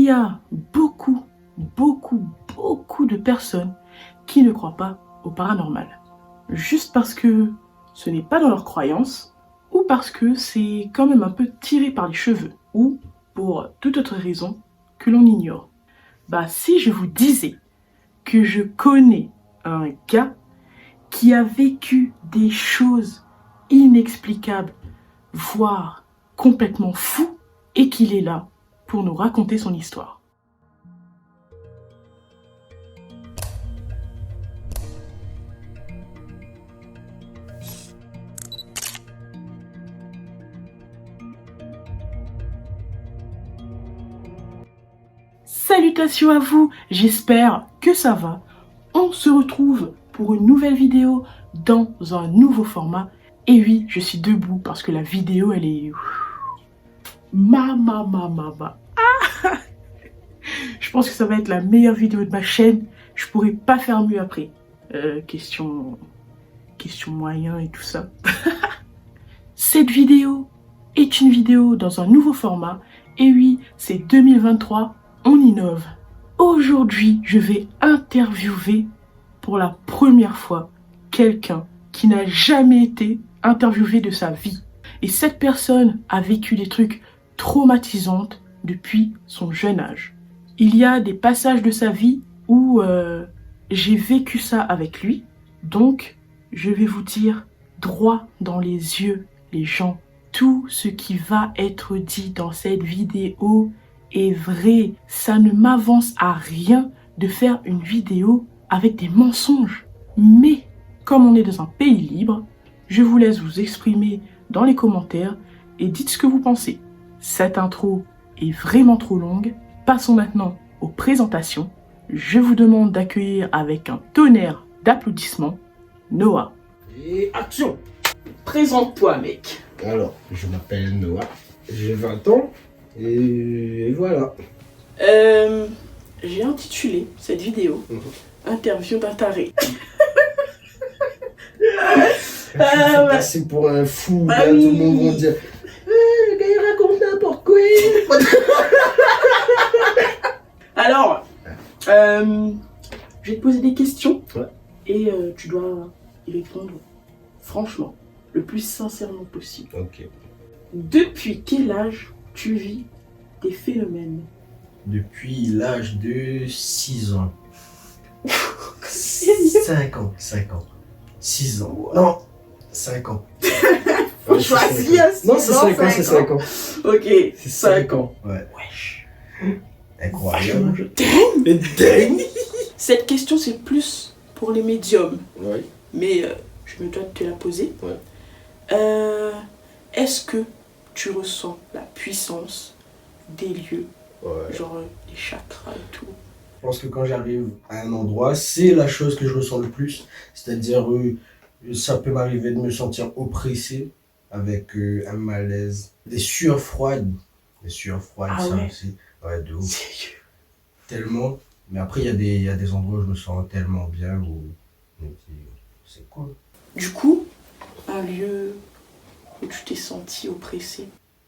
y a beaucoup de personnes qui ne croient pas au paranormal. Juste parce que ce n'est pas dans leurs croyances, ou parce que c'est quand même un peu tiré par les cheveux, ou pour toute autre raison que l'on ignore. Bah si je vous disais que je connais un gars qui a vécu des choses inexplicables, voire complètement fou, et qu'il est là pour nous raconter son histoire. Salutations à vous, j'espère que ça va. On se retrouve pour une nouvelle vidéo dans un nouveau format. Et oui, je suis debout parce que la vidéo, elle est... Ah je pense que ça va être la meilleure vidéo de ma chaîne. Je pourrais pas faire mieux après. Question moyen et tout ça. Cette vidéo est une vidéo dans un nouveau format. Et oui, c'est 2023, on innove. Aujourd'hui, je vais interviewer pour la première fois quelqu'un qui n'a jamais été interviewé de sa vie. Et cette personne a vécu des trucs traumatisants depuis son jeune âge. Il y a des passages de sa vie où j'ai vécu ça avec lui. Donc, je vais vous dire droit dans les yeux, les gens. Tout ce qui va être dit dans cette vidéo est vrai. Ça ne m'avance à rien de faire une vidéo avec des mensonges. Mais, comme on est dans un pays libre, je vous laisse vous exprimer dans les commentaires et dites ce que vous pensez. Cette intro est vraiment trop longue. Passons maintenant aux présentations. Je vous demande d'accueillir avec un tonnerre d'applaudissements Noah. Et action! Présente-toi, mec. Alors, je m'appelle Noah, j'ai 20 ans, et voilà. J'ai intitulé cette vidéo Interview d'un taré. Je suis passé pour un fou, là, tout le monde va dire le gars il raconte n'importe quoi. Alors, je vais te poser des questions et tu dois y répondre franchement, le plus sincèrement possible. Ok. Depuis quel âge tu vis des phénomènes? Depuis l'âge de 6 ans. 5 ans. 6 ans. Non, 5 ans. Faut choisir. Non, c'est 5 ans, c'est 5 ans. Ok, C'est 5 ans. Ouais. Wesh. Incroyable. Je t'aime. Et dingue. Cette question, c'est plus pour les médiums. Ouais. Mais je me dois de te la poser. Ouais. Est-ce que tu ressens la puissance des lieux, Ouais. genre les chakras et tout? Je pense que quand j'arrive à un endroit, c'est la chose que je ressens le plus. C'est-à-dire, ça peut m'arriver de me sentir oppressé avec un malaise. Des sueurs froides. Ah Ça ouais. aussi. Ouais, de ouf. Sérieux? Tellement. Mais après, il y a des endroits où je me sens tellement bien où c'est cool. Du coup, un lieu où tu t'es senti oppressé?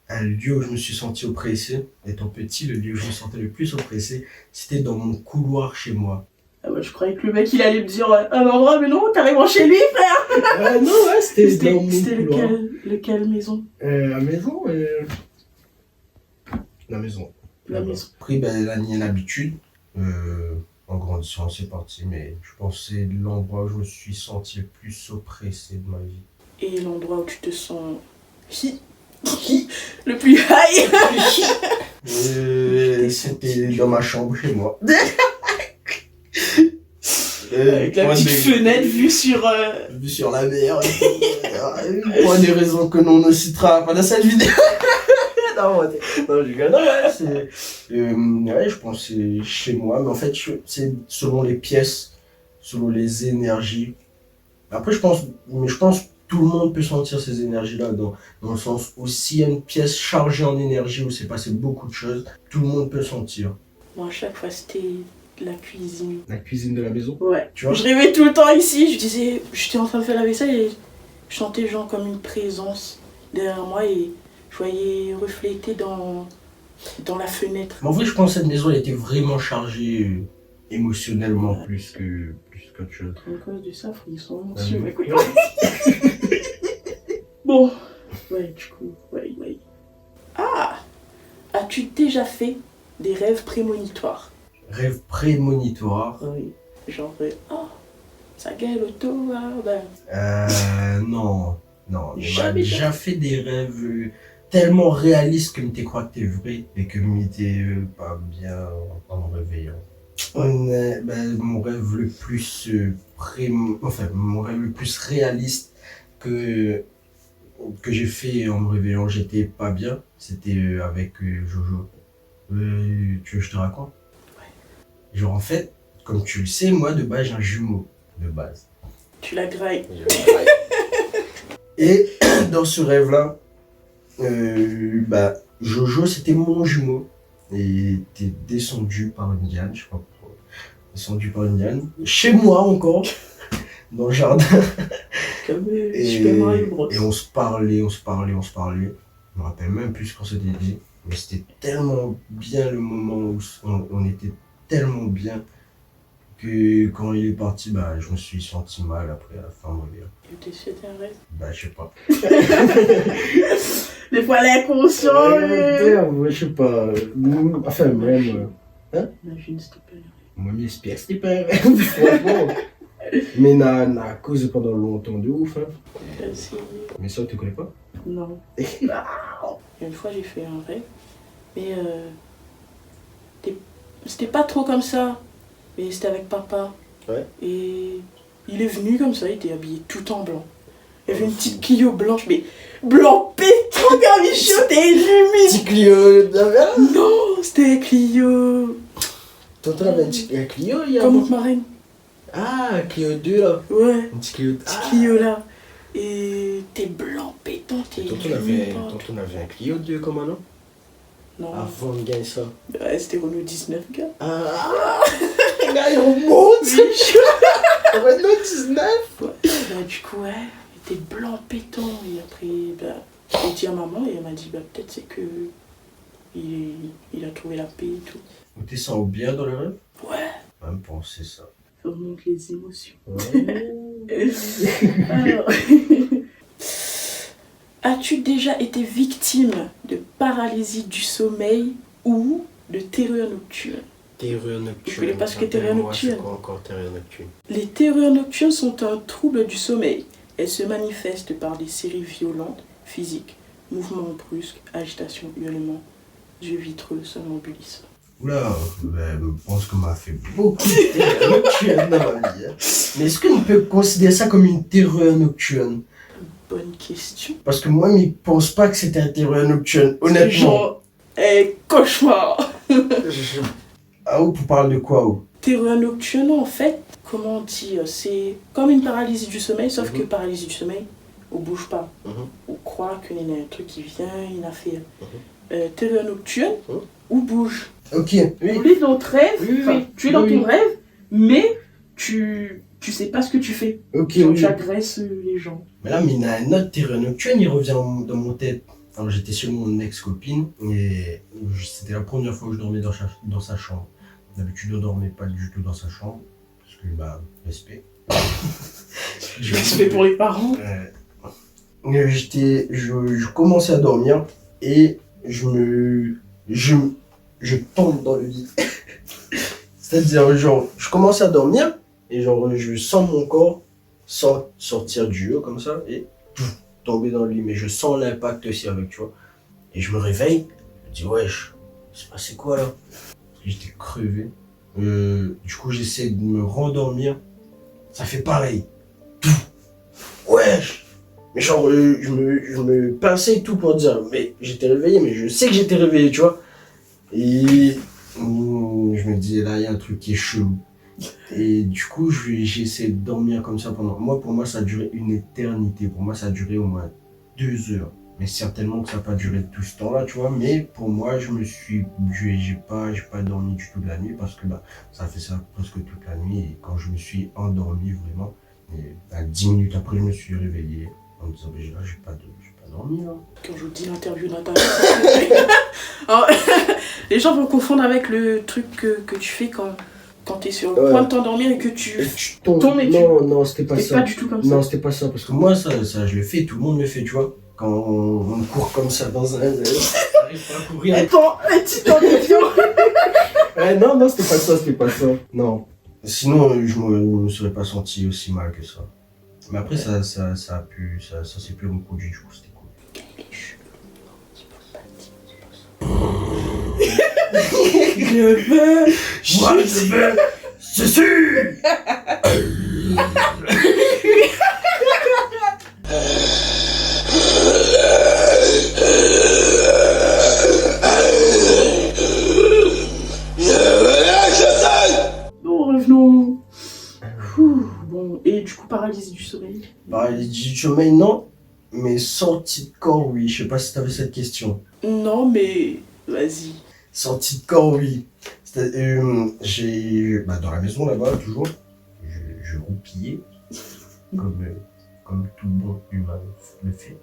Un lieu où je me suis senti oppressé, étant petit, le lieu où je me sentais le plus oppressé, c'était dans mon couloir chez moi. Ah bah, je croyais que le mec il allait me dire un endroit, mais non, carrément chez lui, frère! Non, ouais, c'était dans mon C'était couloir. lequel maison? La maison. La maison. La Là-bas. maison. Après, ben, là, il y a l'habitude. En grandissant, c'est parti, mais je pense que c'est l'endroit où je me suis senti le plus oppressé de ma vie. Et l'endroit où tu te sens le plus high? C'était dans ma chambre chez moi. Avec la petite fenêtre vue sur... Vue sur la mer. Pour des raisons que l'on ne citera pas dans cette vidéo. Non, je rigole. Non, ouais, ouais, je pense que c'est chez moi, mais en fait, c'est selon les pièces, selon les énergies. Après, je pense que tout le monde peut sentir ces énergies-là, dans le sens où s'il y a une pièce chargée en énergie, où s'est passé beaucoup de choses, tout le monde peut sentir. Moi, à chaque fois, c'était la cuisine. La cuisine de la maison. Ouais. Tu vois? Je rêvais tout le temps ici. J'étais en train de faire la vaisselle et je sentais genre comme une présence derrière moi et je voyais refléter dans dans la fenêtre. Mais en vrai, je pense que cette maison, elle était vraiment chargée émotionnellement plus qu'autre chose. À cause de ça, ils sont Ah, sur oui. Bon, ouais, du coup, ouais. Ah, as-tu déjà fait des rêves prémonitoires? Rêve prémonitoire. Oui. Genre, oh, ça gagne l'auto, ben. Non. Non, mais m'a Jamais. déjà fait des rêves tellement réalistes que tu crois que t'es vrai et que m'étais pas bien en me réveillant. Mon rêve le plus mon rêve le plus réaliste que j'ai fait en me réveillant, j'étais pas bien, c'était avec Jojo. Tu veux que je te raconte? Ouais. Genre en fait, comme tu le sais, moi de base j'ai un jumeau de base. Tu la grailles. Et dans ce rêve-là, Jojo c'était mon jumeau et était descendu par une liane, je sais pas pourquoi. Descendu par une liane, chez moi encore, dans le jardin. Comme Super Mario Bros. Et on se parlait. Je me rappelle même plus ce qu'on s'était dit. Mais c'était tellement bien le moment où on était tellement bien que quand il est parti, je me suis senti mal après à la fin de mon vie. C'était un rêve? Je sais pas. Des fois l'inconscient. Ouais, je sais pas. Enfin, même. Imagine, s'il te plaît. Moi, j'espère que c'était pas un rêve, franchement. Mais n'a causé pendant longtemps de ouf. Hein. Si. Mais ça, tu connais pas? Non. Une fois, j'ai fait un rêve. Mais c'était pas trop comme ça. Mais c'était avec papa. Ouais. Et il est venu comme ça, il était habillé tout en blanc. Il y avait une petite Clio blanche, mais blanc pétant, Garmichon, t'es humide. Petit Clio d'avant? Non, c'était Clio. Tonton avait un Clio il y a. Comme notre marraine. Ah, Clio 2 là. Ouais. Un petit Clio. Petit Clio là. Et t'es blanc pétant, t'es Tonton avait un Clio 2 comme un an? Non. Avant de gagner ça. Ouais, c'était Renault 19, gars. Ah, gars, il remonte. Renault 19. Du coup, ouais, il était blanc pétant. Et après, j'ai dit à maman et elle m'a dit, peut-être c'est que il a trouvé la paix et tout. Vous t'es senti bien dans le rêve? Ouais. Même penser ça. Ça remonte les émotions. Ouais. Alors, as-tu déjà été victime de paralysie du sommeil ou de terreur nocturne? Terreur nocturne. Vous connaissez pas ce qu'est terreur nocturne? C'est quoi encore terreur nocturne? Les terreurs nocturnes sont un trouble du sommeil. Elles se manifestent par des séries violentes, physiques, mouvements brusques, agitation, hurlements, yeux vitreux, somnambulisme. Oula, je pense qu'on m'a fait beaucoup de terreur nocturne dans ma vie. Hein. Mais est-ce qu'on peut considérer ça comme une terreur nocturne? Bonne question. Parce que moi, je ne pense pas que c'était un terreur nocturne, honnêtement. Genre, cauchemar. Ah, ou pour parler de quoi ou? Terreur nocturne, en fait, comment dire, c'est comme une paralysie du sommeil, sauf que paralysie du sommeil, on bouge pas. On croit qu'il y a un truc qui vient, une affaire. Terreur nocturne, on bouge. Ok, oui. On est dans ton rêve, Oui. tu es dans ton rêve, mais tu sais pas ce que tu fais. Ok, Genre, oui. tu agresses les gens. Mais là, il y a un autre terreur nocturne, il revient dans mon tête. Alors, j'étais chez mon ex-copine et c'était la première fois que je dormais dans sa chambre. D'habitude, je ne dormais pas du tout dans sa chambre. Parce que, respect. Respect pour les parents. Je commençais à dormir et je tombe dans le lit. C'est-à-dire, genre, je commence à dormir et genre, je sens mon corps sortir du haut comme ça et tomber dans le lit. Mais je sens l'impact aussi avec, tu vois. Et je me réveille, je dis, wesh, c'est passé quoi là? Parce que j'étais crevé. Du coup, j'essaie de me rendormir. Ça fait pareil. Wesh! Mais genre, je me pinçais et tout pour dire, mais j'étais réveillé, mais je sais que j'étais réveillé, tu vois. Et je me dis, là, il y a un truc qui est chelou. Et du coup, j'ai essayé de dormir comme ça pendant... Pour moi, ça a duré une éternité. Pour moi, ça a duré au moins 2 heures. Mais certainement que ça n'a pas duré tout ce temps-là, tu vois. Mais pour moi, j'ai pas dormi du tout de la nuit parce que ça fait ça presque toute la nuit. Et quand je me suis endormi vraiment, et 10 minutes après, je me suis réveillé en me disant, j'ai pas endormi, là. Quand je vous dis l'interview d'Internet, alors, les gens vont confondre avec le truc que tu fais quand t'es sur le point de t'endormir et que tu tombes et non, c'était pas c'est ça. pas du tout comme ça. Non, c'était pas ça, parce que moi, ça je le fais, tout le monde le fait, tu vois. Quand on court comme ça dans un... on arrive pas à courir. Attends, un petit Non, c'était pas ça. Non. Sinon, je me serais pas senti aussi mal que ça. Mais après, ça s'est plus reproduit, du coup, c'était cool. Je veux ceci. Bon, revenons. Bon, et du coup, paralysie du sommeil. Paralysie du sommeil, non. Mais sortie de corps, oui. Je sais pas si t'avais cette question. Non, mais vas-y. Sortie de corps, oui. Dans la maison là-bas, toujours, je roupillais, comme tout bon humain le fait.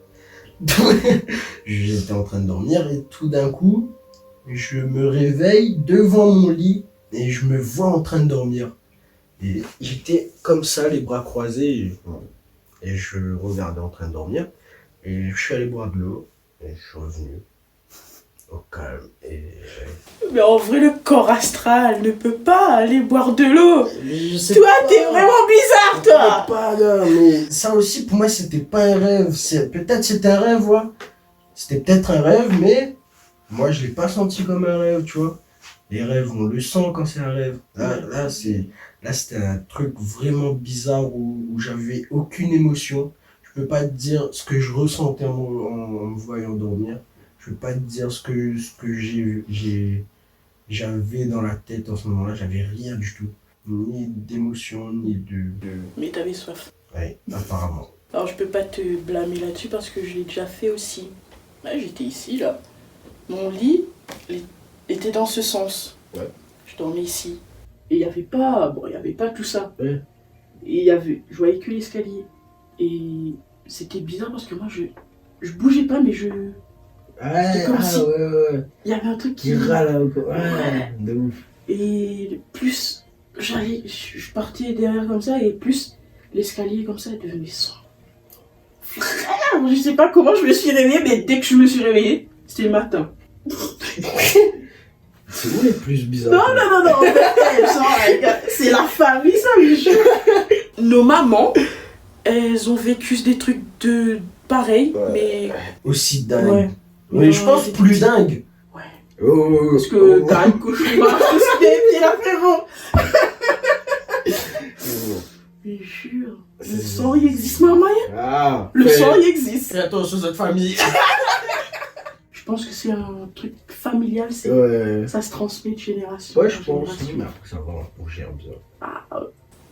J'étais en train de dormir et tout d'un coup, je me réveille devant mon lit et je me vois en train de dormir. Et j'étais comme ça, les bras croisés, et je regardais en train de dormir. Et je suis allé boire de l'eau et je suis revenu. Au calme Mais en vrai, le corps astral ne peut pas aller boire de l'eau. Toi, t'es vraiment bizarre, toi. Mais ça aussi, pour moi, c'était pas un rêve. Peut-être c'était un rêve, ouais. C'était peut-être un rêve, mais moi, je l'ai pas senti comme un rêve, tu vois. Les rêves, on le sent quand c'est un rêve. Là, c'était un truc vraiment bizarre où j'avais aucune émotion. Je peux pas te dire ce que je ressentais en me voyant dormir. Je peux pas te dire ce que j'avais dans la tête en ce moment-là. J'avais rien du tout. Ni d'émotion, ni de... Mais t'avais soif. Ouais, apparemment. Alors je peux pas te blâmer là-dessus parce que je l'ai déjà fait aussi. Ouais, j'étais ici, là. Mon lit était dans ce sens. Ouais. Je dormais ici. Et il y avait pas tout ça. Ouais. Et je voyais que l'escalier. Et c'était bizarre parce que moi, je bougeais pas, mais c'était comme si ouais. il y avait un truc qui râle Ouais. de ouf. Et plus je partais derrière comme ça, et plus l'escalier comme ça devenait sombre. Frère, je sais pas comment je me suis réveillée, mais dès que je me suis réveillée, c'était le matin. C'est où les plus bizarres? Non, c'est la famille, ça, Michel. Nos mamans, elles ont vécu des trucs pareils, mais... Aussi dingue. Ouais. Mais je pense plus dingue. Ouais. Oh, Parce que t'as une cauchemar, c'est l'apéro. Mais jure, le sang il existe, maman. Le sang il existe. Fais attention à cette famille. Je pense que c'est un truc familial, ça se transmet de génération en Ouais, je pense. génération. Mais après, ça va, on gère bien.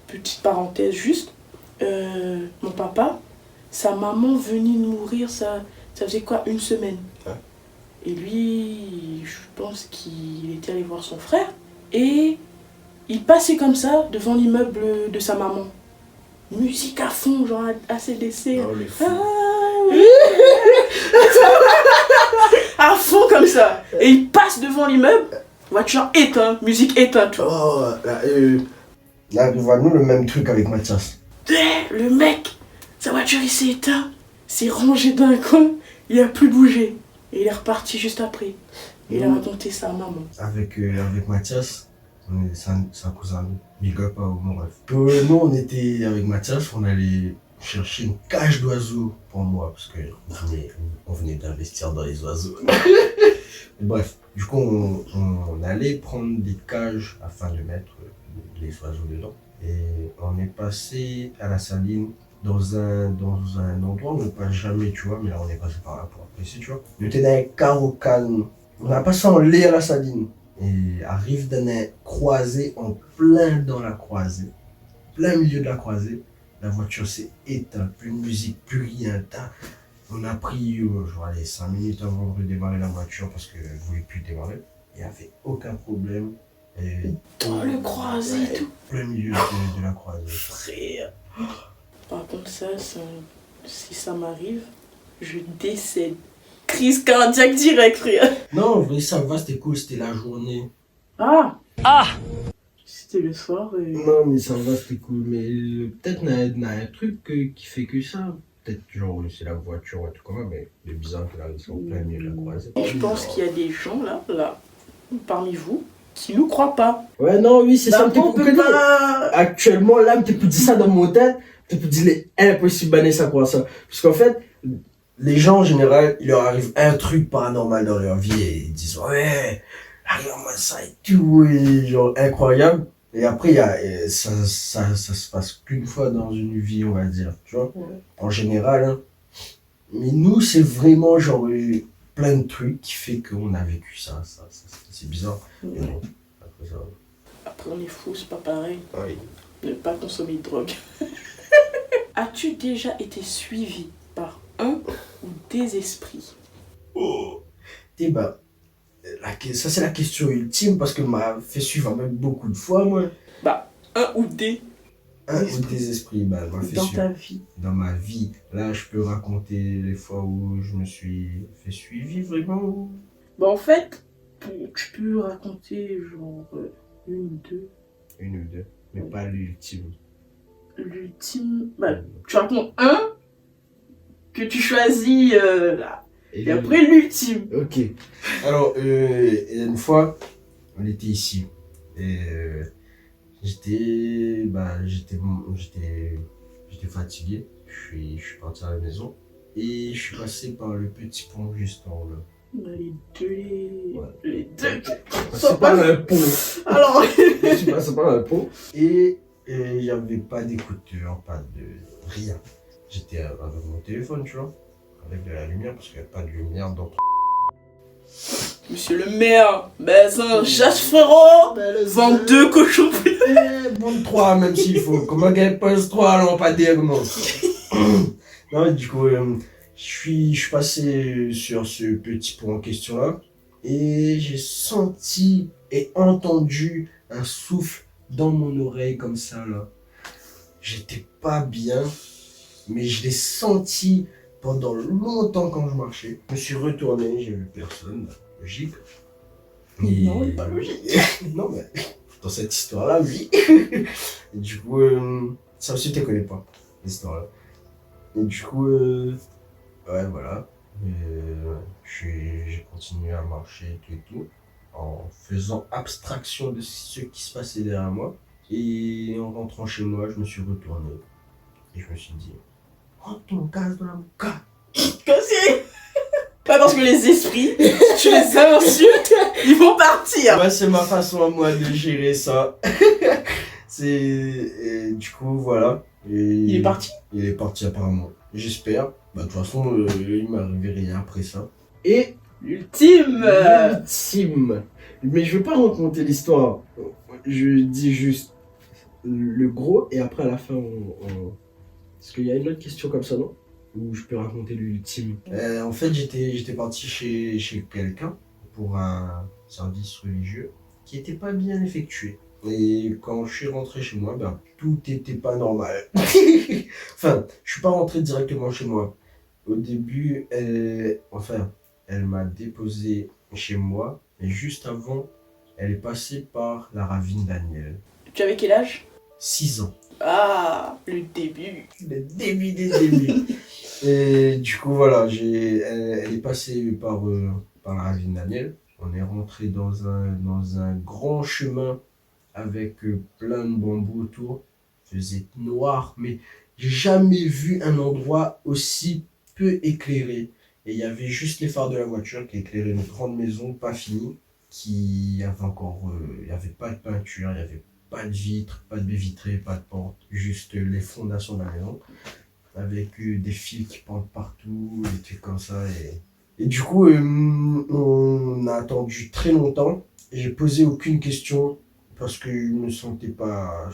Petite parenthèse juste, mon papa, sa maman venait de mourir, ça faisait quoi, une semaine. Ouais. Et lui, je pense qu'il était allé voir son frère et il passait comme ça devant l'immeuble de sa maman. Musique à fond, genre ACDC. Oh, les fous. À fond comme ça. Et il passe devant l'immeuble, voiture éteinte, musique éteinte. Oh, là, nous, le même truc avec Mathias. Le mec, sa voiture il s'est éteint, s'est rangé dans un coin, il a plus bougé. Et il est reparti juste après. Il a raconté ça à maman. Avec Mathias, c'est un cousin, big up à mon rêve. Nous, on était avec Mathias, on allait chercher une cage d'oiseaux pour moi, parce qu'on venait d'investir dans les oiseaux. Bref, du coup, on allait prendre des cages afin de mettre les oiseaux dedans. Et on est passé à la saline dans un endroit où on ne passe jamais, tu vois, mais là on est passé par là pour apprécier, tu vois. On était dans un carreau calme. On a passé en lait à la saline. Et arrive dans un croisé, en plein dans la croisée, plein milieu de la croisée. La voiture s'est éteinte, plus de musique, plus rien. On a pris genre, 5 minutes avant de redémarrer la voiture parce qu'elle ne voulait plus démarrer. Il n'y avait aucun problème. Et dans le croisé et tout. Plein milieu de la croisée. Frère. Par contre, si ça m'arrive, Je décède. Crise cardiaque direct, frère. Non, en vrai, ça va, c'était cool, c'était la journée. Ah. C'était le soir et... Non, mais ça va, c'était cool. Mais peut-être il y a un truc qui fait que ça. Peut-être, genre, c'est la voiture ou tout comme ça, mais c'est bizarre que là, ils sont plein milieu de la croisée. Je pense qu'il y a des gens là, parmi vous, qui nous croient pas. Ouais, non, oui, c'est ça. On peut pas... Actuellement, là, tu peux dire ça dans mon tête, tu peux dire les impossible banner ça pour ça. Parce qu'en fait, les gens en général, il leur arrive un truc paranormal dans leur vie et ils disent ouais, regarde-moi ça et tout, et genre incroyable. Et après, ça se passe qu'une fois dans une vie, on va dire, tu vois, en général. Hein. Mais nous, c'est vraiment genre plein de trucs qui fait qu'on a vécu ça c'est bizarre. Mais bon, après ça. Après, on est fous, c'est pas pareil. Oui. Ne pas consommer de drogue. As-tu déjà été suivi par un ou des esprits? Et bah, ça c'est la question ultime parce que m'a fait suivre même beaucoup de fois, moi. Bah, un ou des Un ou des esprits, bah, m'a fait dans suivre. ta vie. Dans ma vie. Là, je peux raconter les fois où je me suis fait suivre vraiment. Bah, en fait, tu peux raconter genre une ou deux. Une ou deux, mais pas l'ultime. L'ultime, bah, tu racontes un que tu choisis là. Et après l'ultime. Ok. Alors, une fois, on était ici. Et j'étais fatigué. Je suis parti à la maison. Et je suis passé par le petit pont juste en haut là. Les deux. C'est pas un pont. Alors. Je suis passé par un pont. Et il n'y avait pas d'écouteurs, pas de rien. J'étais avec mon téléphone, tu vois. Avec de la lumière, parce qu'il n'y a pas de lumière dans. Monsieur le maire, ben c'est un chasse frérot. 22 cochons. Bon 3 même s'il faut. Comment qu'elle pose 3 lampadaires, non. Non, du coup, je suis passé sur ce petit pont en question là. Et j'ai senti et entendu un souffle dans mon oreille comme ça là. J'étais pas bien, mais je l'ai senti pendant longtemps quand je marchais. Je me suis retourné, j'ai vu personne. Logique. Et... Non, pas logique. Non, mais dans cette histoire-là, oui. Et du coup, ça aussi, tu ne connais pas, l'histoire-là. Et du coup, ouais, voilà. J'ai continué à marcher tout et tout, en faisant abstraction de ce qui se passait derrière moi. Et en rentrant chez moi, je me suis retourné. Et je me suis dit, oh, ton gaz dans la mouka. Pas parce que les esprits, si tu les insultes, ils vont partir. Ouais, c'est ma façon à moi de gérer ça. Et du coup, voilà. Et Il est parti? Il est parti apparemment. J'espère. Bah, de toute façon, il m'est arrivé rien après ça. Et l'ultime. Mais je veux pas raconter l'histoire. Je dis juste le gros et après à la fin, Est-ce qu'il y a une autre question comme ça, non? Ou je peux raconter l'ultime? En fait, j'étais parti chez quelqu'un pour un service religieux qui était pas bien effectué. Et quand je suis rentré chez moi, ben, tout était pas normal. Enfin, je suis pas rentré directement chez moi. Au début, elle m'a déposé chez moi, mais juste avant, elle est passée par la ravine Daniel. Tu avais quel âge? 6 ans. Ah, le début. Le début des débuts. Et du coup, voilà, elle est passée par la ravine Daniel. On est rentré dans un grand chemin avec plein de bambous autour. Il faisait noir, mais j'ai jamais vu un endroit aussi peu éclairé. Et il y avait juste les phares de la voiture qui éclairaient une grande maison pas finie, qui avait encore, il n'y avait pas de peinture, il n'y avait pas de vitres, pas de baies vitrées, pas de porte, juste les fondations de la maison, avec des fils qui pendent partout, des trucs comme ça. Et du coup, on a attendu très longtemps. J'ai posé aucune question parce que je me sentais pas.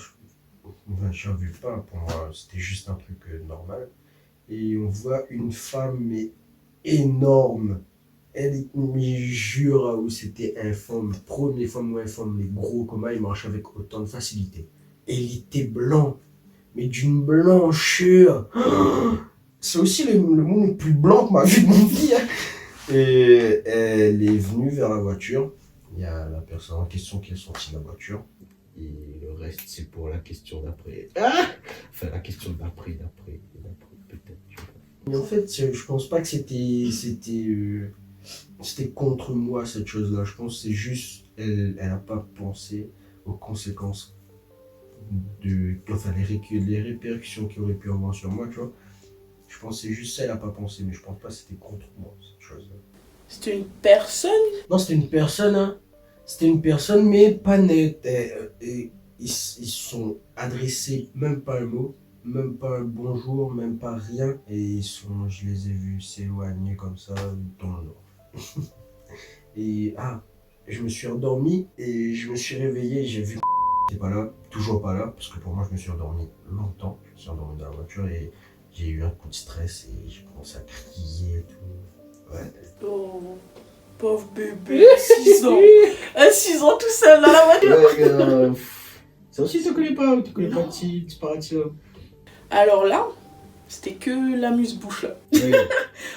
Je n'en veux pas, pour moi, c'était juste un truc normal. Et on voit une femme, mais énorme. Elle, mais je jure, où c'était infâme, première femme ou infâme, mais gros, comment il marche avec autant de facilité. Elle était blanc, mais d'une blancheur. c'est aussi le monde le plus blanc que m'a vu de mon vie. Hein. Et elle est venue vers la voiture. Il y a la personne en question qui est sortie de la voiture. Et le reste, c'est pour la question d'après. Ah, enfin, la question d'après, peut-être. Tu vois. Mais en fait, je pense pas que c'était contre moi, cette chose-là. Je pense que c'est juste, elle a pas pensé aux conséquences enfin, les répercussions qu'il aurait pu avoir sur moi, tu vois. Je pense que c'est juste ça, elle a pas pensé, mais je pense pas que c'était contre moi, cette chose-là. C'était une personne? Non, c'était une personne, hein. C'était une personne, mais pas nette. Ils sont adressés même pas un mot, même pas un bonjour, même pas rien. Et je les ai vus s'éloigner comme ça dans le nord. Et je me suis endormi et je me suis réveillé et j'ai vu n'était pas là, toujours pas là, parce que pour moi je me suis endormi longtemps. Je me suis endormi dans la voiture et j'ai eu un coup de stress et j'ai commencé à crier et tout. Ouais. Oh, pauvre bébé, 6 ans. À 6 ans tout seul dans la voiture. Ouais, ça aussi tu connais pas petit paratio. Alors là, c'était que l'amuse-bouche là. Oui.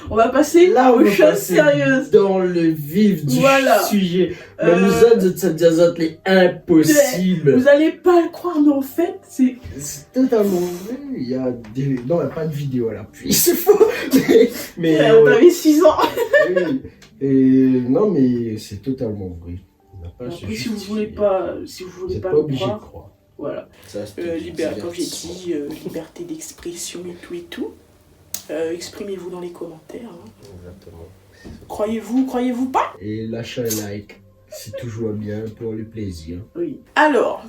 On va passer Là, aux choses sérieuses. Dans le vif du sujet. Les impossible. Vous allez pas le croire, mais en fait, c'est totalement vrai. Il y a pas de vidéo à l'appui, c'est faux. Mais t'avais 6 ans. oui. Et non, mais c'est totalement vrai. Après, si vous voulez pas pas le obligé de croire, croire. voilà. Ça, Comme j'ai dit, liberté d'expression et tout. Exprimez-vous dans les commentaires. Hein. Exactement. Croyez-vous pas? Et lâchez un like, c'est toujours bien pour le plaisir. Oui. Alors,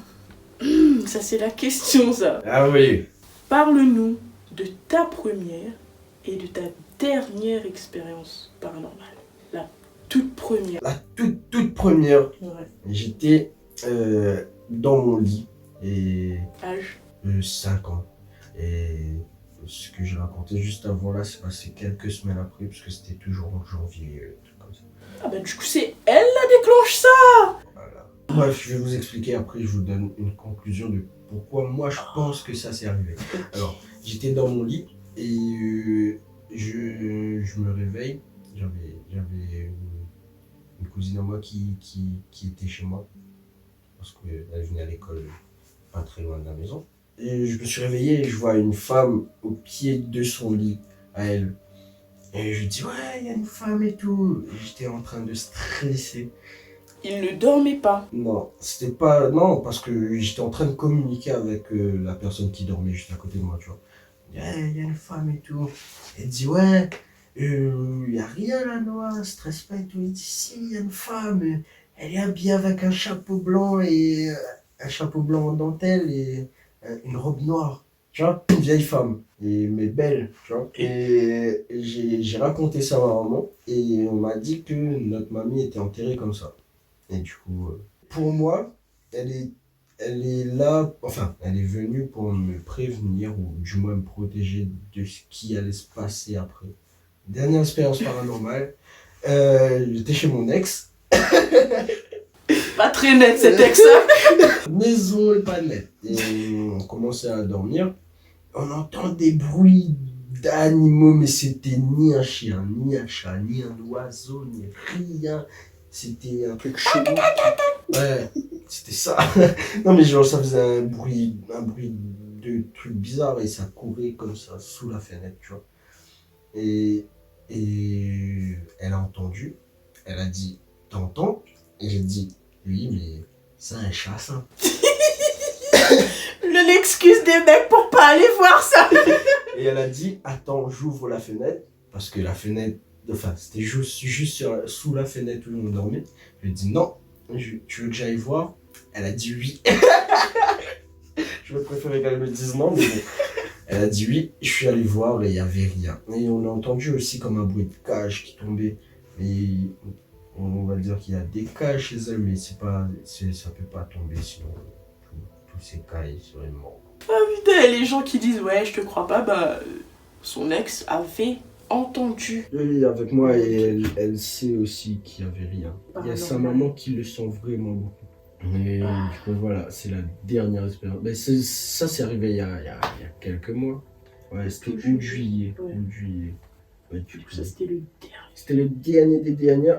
ça c'est la question ça. Ah oui. Parle-nous de ta première et de ta dernière expérience paranormale. La toute première. La toute première, Ouais. j'étais dans mon lit et Âge. 5 ans. Et ce que j'ai raconté juste avant là, c'est passé quelques semaines après, parce que c'était toujours en janvier, truc comme ça. Ah bah du coup c'est elle la déclenche ça. Voilà. Bref, je vais vous expliquer, après je vous donne une conclusion de pourquoi moi je pense que ça s'est arrivé. Alors, j'étais dans mon lit et je me réveille. J'avais une cousine à moi qui était chez moi, parce qu'elle venait à l'école pas très loin de la maison. Et je me suis réveillé et je vois une femme au pied de son lit, à elle. Et je dis, ouais, il y a une femme et tout. Et j'étais en train de stresser. Il ne dormait pas. Non, c'était pas... Non, parce que j'étais en train de communiquer avec la personne qui dormait juste à côté de moi, tu vois. Il y a une femme et tout. Elle dit, ouais, il y a rien là, Noah, stresse pas et tout. Il dit, si, il y a une femme. Elle est habillée avec un chapeau blanc et... un chapeau blanc en dentelle et une robe noire, tu vois, une vieille femme, mais belle, tu vois. Et j'ai raconté ça à ma maman et on m'a dit que notre mamie était enterrée comme ça. Et du coup, pour moi, elle est là, enfin, elle est venue pour me prévenir ou du moins me protéger de ce qui allait se passer après. Dernière expérience paranormale, j'étais chez mon ex. Pas très net cet ex. Maison est pas nette. Et on commençait à dormir. On entend des bruits d'animaux, mais c'était ni un chien, ni un chat, ni un oiseau, ni rien. C'était un truc chelou. Ouais, c'était ça. Non mais genre ça faisait un bruit de truc bizarre et ça courait comme ça sous la fenêtre, tu vois. Et elle a entendu. Elle a dit, t'entends? Et j'ai dit, oui, mais c'est un chat, ça. L'excuse des mecs pour pas aller voir ça. Et elle a dit, attends, j'ouvre la fenêtre. Parce que la fenêtre, enfin, c'était juste sous la fenêtre où on dormait. Je lui ai dit, non, tu veux que j'aille voir? Elle a dit oui. Je vais préférer qu'elle me dise non, mais bon. Elle a dit oui, je suis allé voir et il n'y avait rien. Et on a entendu aussi comme un bruit de cage qui tombait. Et on va dire qu'il y a des cages chez elle, mais ça peut pas tomber, sinon tous ces cas ils seraient morts. Ah putain, les gens qui disent ouais je te crois pas, bah son ex avait entendu. Oui, avec moi et elle sait aussi qu'il n'y avait rien. Il y a sa maman qui le sent vraiment beaucoup. Mais du coup voilà, c'est la dernière expérience. Mais ça c'est arrivé il y a quelques mois. Ouais, c'était Août, août, juillet. ouais. Août, juillet. Ouais, Du coup, ça, c'était le dernier. c'était le dernier des derniers.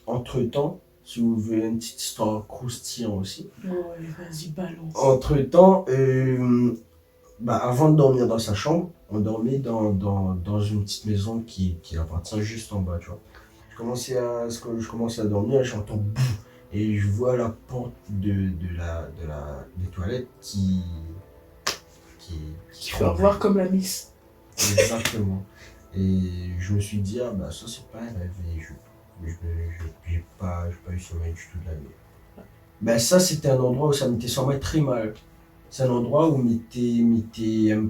Entre-temps, si vous voulez une petite histoire croustillante aussi. Ouais, vas-y, balance. Entre-temps, avant de dormir dans sa chambre, on dormait dans une petite maison qui appartient juste en bas, tu vois. Je commençais à dormir, j'entends boum, et je vois la porte des toilettes Tu vas voir comme la miss. Exactement. Et je me suis dit, ah bah ça c'est pas un rêve, et j'ai pas eu sommeil du tout de la nuit. Ben ça c'était un endroit où ça m'était semblé très mal. C'est un endroit où m'était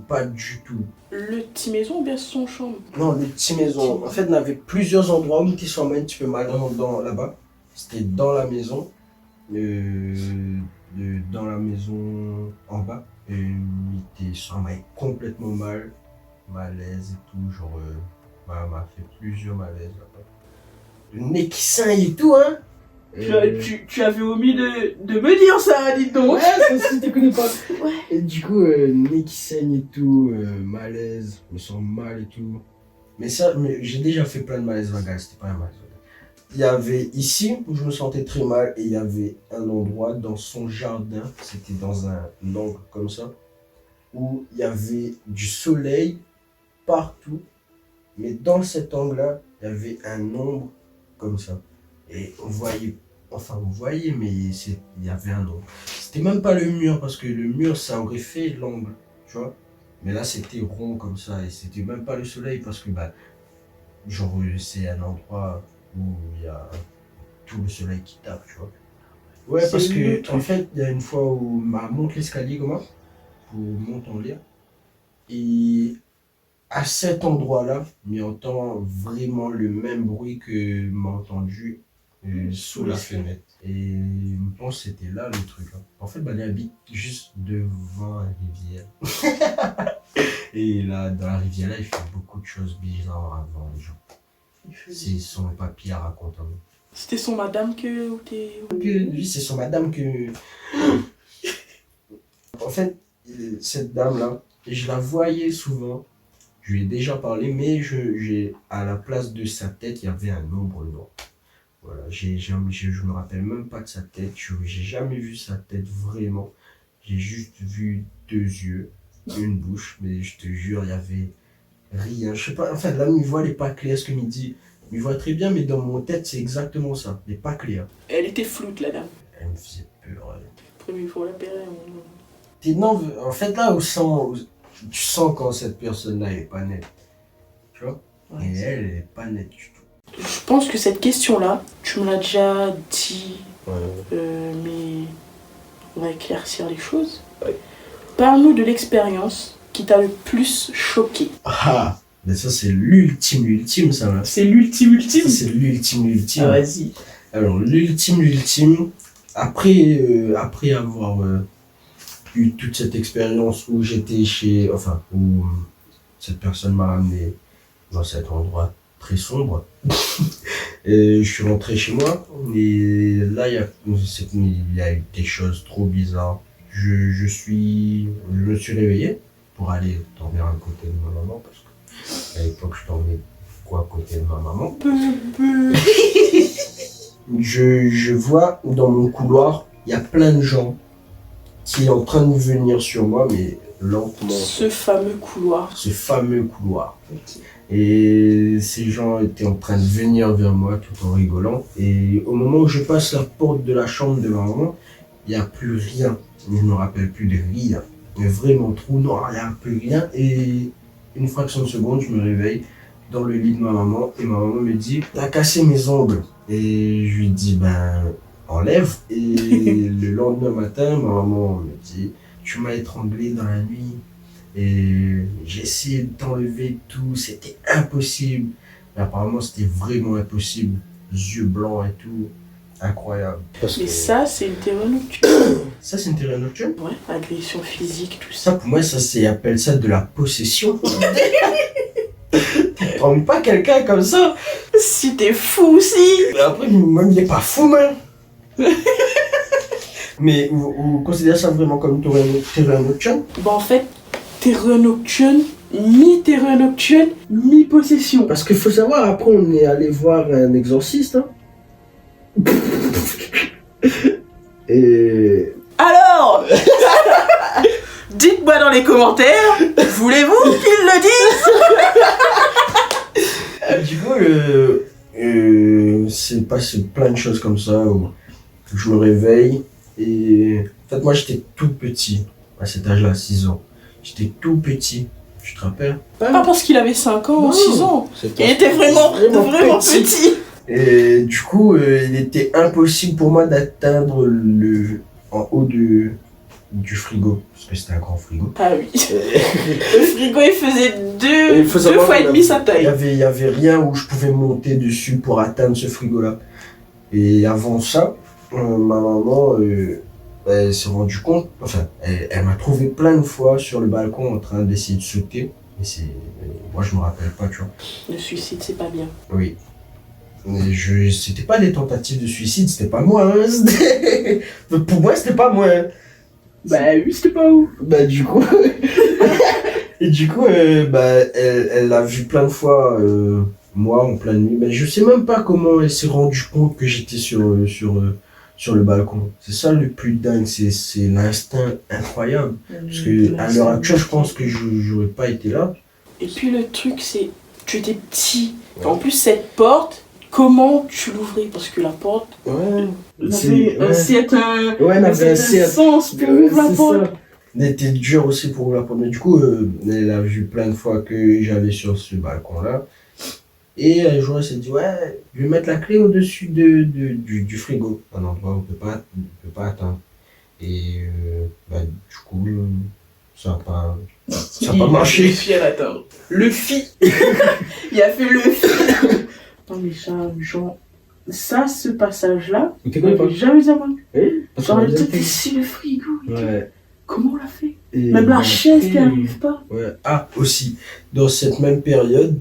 pas du tout. Le petit maison ou bien son chambre? Non, le petit maison. En fait, on avait plusieurs endroits où m'était semblé un petit peu mal là-bas. C'était dans la maison. Dans la maison en bas. Et m'était semblé complètement mal. Malaise et tout. Genre, m'a fait plusieurs malaises là-bas. Le nez qui saigne et tout, hein. Tu avais omis de me dire ça, dis donc. Ouais, ça aussi, tu connais pas. Ouais. Et du coup, nez qui saigne et tout, malaise, je me sens mal et tout. Mais j'ai déjà fait plein de malaises vagales, c'était pas un malaise vagal. Il y avait ici où je me sentais très mal et il y avait un endroit dans son jardin, c'était dans un angle comme ça, où il y avait du soleil partout. Mais dans cet angle-là, il y avait un ombre comme ça. Et on voyait, mais il y avait un ombre. C'était même pas le mur, parce que le mur, ça aurait fait l'angle, tu vois. Mais là, c'était rond comme ça, et c'était même pas le soleil, parce que, c'est un endroit où il y a tout le soleil qui tape, tu vois. Ouais, C'est parce le que, truc. en fait, il y a une fois où m'a monté l'escalier, comment, pour monter en l'air. Et à cet endroit-là, on entend vraiment le même bruit que m'a entendu sous la fenêtre. Et je pense que c'était là le truc. Hein. En fait, il habite juste devant la rivière. Et là, dans la rivière-là, il fait beaucoup de choses bizarres avant les gens. C'est son papier à raconter. C'était son madame que Lui, c'est son madame que... En fait, cette dame-là, je la voyais souvent. Je lui ai déjà parlé, mais à la place de sa tête, il y avait un ombre noir. Voilà, je me rappelle même pas de sa tête. J'ai jamais vu sa tête vraiment. J'ai juste vu 2 yeux, une bouche, mais je te jure, il y avait rien. Je sais pas, enfin, là, mes voix n'est pas claire, ce que me dit. Mes voix très bien, mais dans mon tête, c'est exactement ça. Elle n'est pas claire. Elle était floute, la dame. Elle me faisait peur. Premier, il faut la payer. Non, en fait, là, tu sens quand cette personne-là est pas nette. Tu vois? Ouais, et elle est pas nette du tout. Je pense que cette question-là, tu me l'as déjà dit, Ouais. mais on va éclaircir les choses. Ouais. Parle-nous de l'expérience qui t'a le plus choqué. Ah, mais ça c'est l'ultime ça là. C'est l'ultime. Ça, c'est l'ultime. Ah, vas-y. Alors l'ultime, après avoir eu toute cette expérience où j'étais où cette personne m'a amené dans cet endroit très sombre, et je suis rentré chez moi, et là il y a eu des choses trop bizarres. Je me suis réveillé pour aller dormir à côté de ma maman, parce qu'à l'époque je dormais à côté de ma maman. Je vois dans mon couloir, il y a plein de gens qui sont en train de venir sur moi, mais lentement. Ce fameux couloir. Okay. Et ces gens étaient en train de venir vers moi tout en rigolant. Et au moment où je passe la porte de la chambre de ma maman, il n'y a plus rien. Je ne me rappelle plus de rien. Mais vraiment trou noir, il n'y a plus rien. Et une fraction de seconde, je me réveille dans le lit de ma maman. Et ma maman me dit, t'as cassé mes ongles. Et je lui dis, enlève. Et le lendemain matin, ma maman me dit, tu m'as étranglé dans la nuit. Et j'ai essayé de t'enlever tout, c'était impossible. Mais apparemment, c'était vraiment impossible. Yeux blancs et tout. Incroyable. Mais ça, c'est une terreur nocturne. Ça, c'est une terreur nocturne? Ouais, agression physique, tout Ça, ça. pour moi, appelle ça de la possession. Tu prends pas quelqu'un comme ça. Si t'es fou aussi. Mais après, même il est pas fou, man. Mais vous considérez ça vraiment comme une terreur nocturne? En fait, terreur nocturne, mi-terreur nocturne, mi-possession. Parce qu'il faut savoir, après on est allé voir un exorciste. Hein. Et... Alors, dites-moi dans les commentaires, voulez-vous qu'ils le disent? Du coup, c'est passé plein de choses comme ça où je me réveille et en fait moi j'étais tout petit à cet âge-là, 6 ans. J'étais tout petit, tu te rappelles? Pas parce qu'il avait 5 ans ou 6 ans, il était vraiment petit. Et du coup, il était impossible pour moi d'atteindre en haut du frigo, parce que c'était un grand frigo. Ah oui, le frigo il faisait deux fois et demi sa taille. Il y avait rien où je pouvais monter dessus pour atteindre ce frigo-là. Et avant ça, ma maman, elle s'est rendue compte, enfin, elle m'a trouvé plein de fois sur le balcon en train d'essayer de sauter. Moi je me rappelle pas, tu vois. Le suicide c'est pas bien. Oui. C'était pas des tentatives de suicide, c'était pas moi. Hein, pour moi, c'était pas moi. Bah oui, c'était pas où. Bah du coup... Et du coup, elle l'a vu plein de fois, moi, en pleine nuit. Mais je sais même pas comment elle s'est rendue compte que j'étais sur le balcon. C'est ça le plus dingue, c'est l'instinct incroyable. Parce que à l'heure actuelle, je pense que j'aurais pas été là. Et puis le truc, c'est tu étais petit. Ouais. En plus, cette porte, comment tu l'ouvrais? Parce que la porte... Ouais. Avait un sens pour ouvrir la porte. Elle était dure aussi pour ouvrir la porte. Mais du coup, elle a vu plein de fois que j'allais sur ce balcon-là. Et un jour, elle s'est dit, ouais, je vais mettre la clé au-dessus du frigo. Un endroit où on ne peut pas atteindre. Et du coup, ça n'a pas marché. Il a réussi à l'atteindre. Le fi. Il a fait le fi. Non mais ça, genre... Ça, ce passage-là, j'avais jamais dit à moi. Genre, elle était ici le frigo. Ouais. Comment on l'a fait? Même la chaise qui n'arrive pas. Ouais. Ah, aussi, dans cette même période,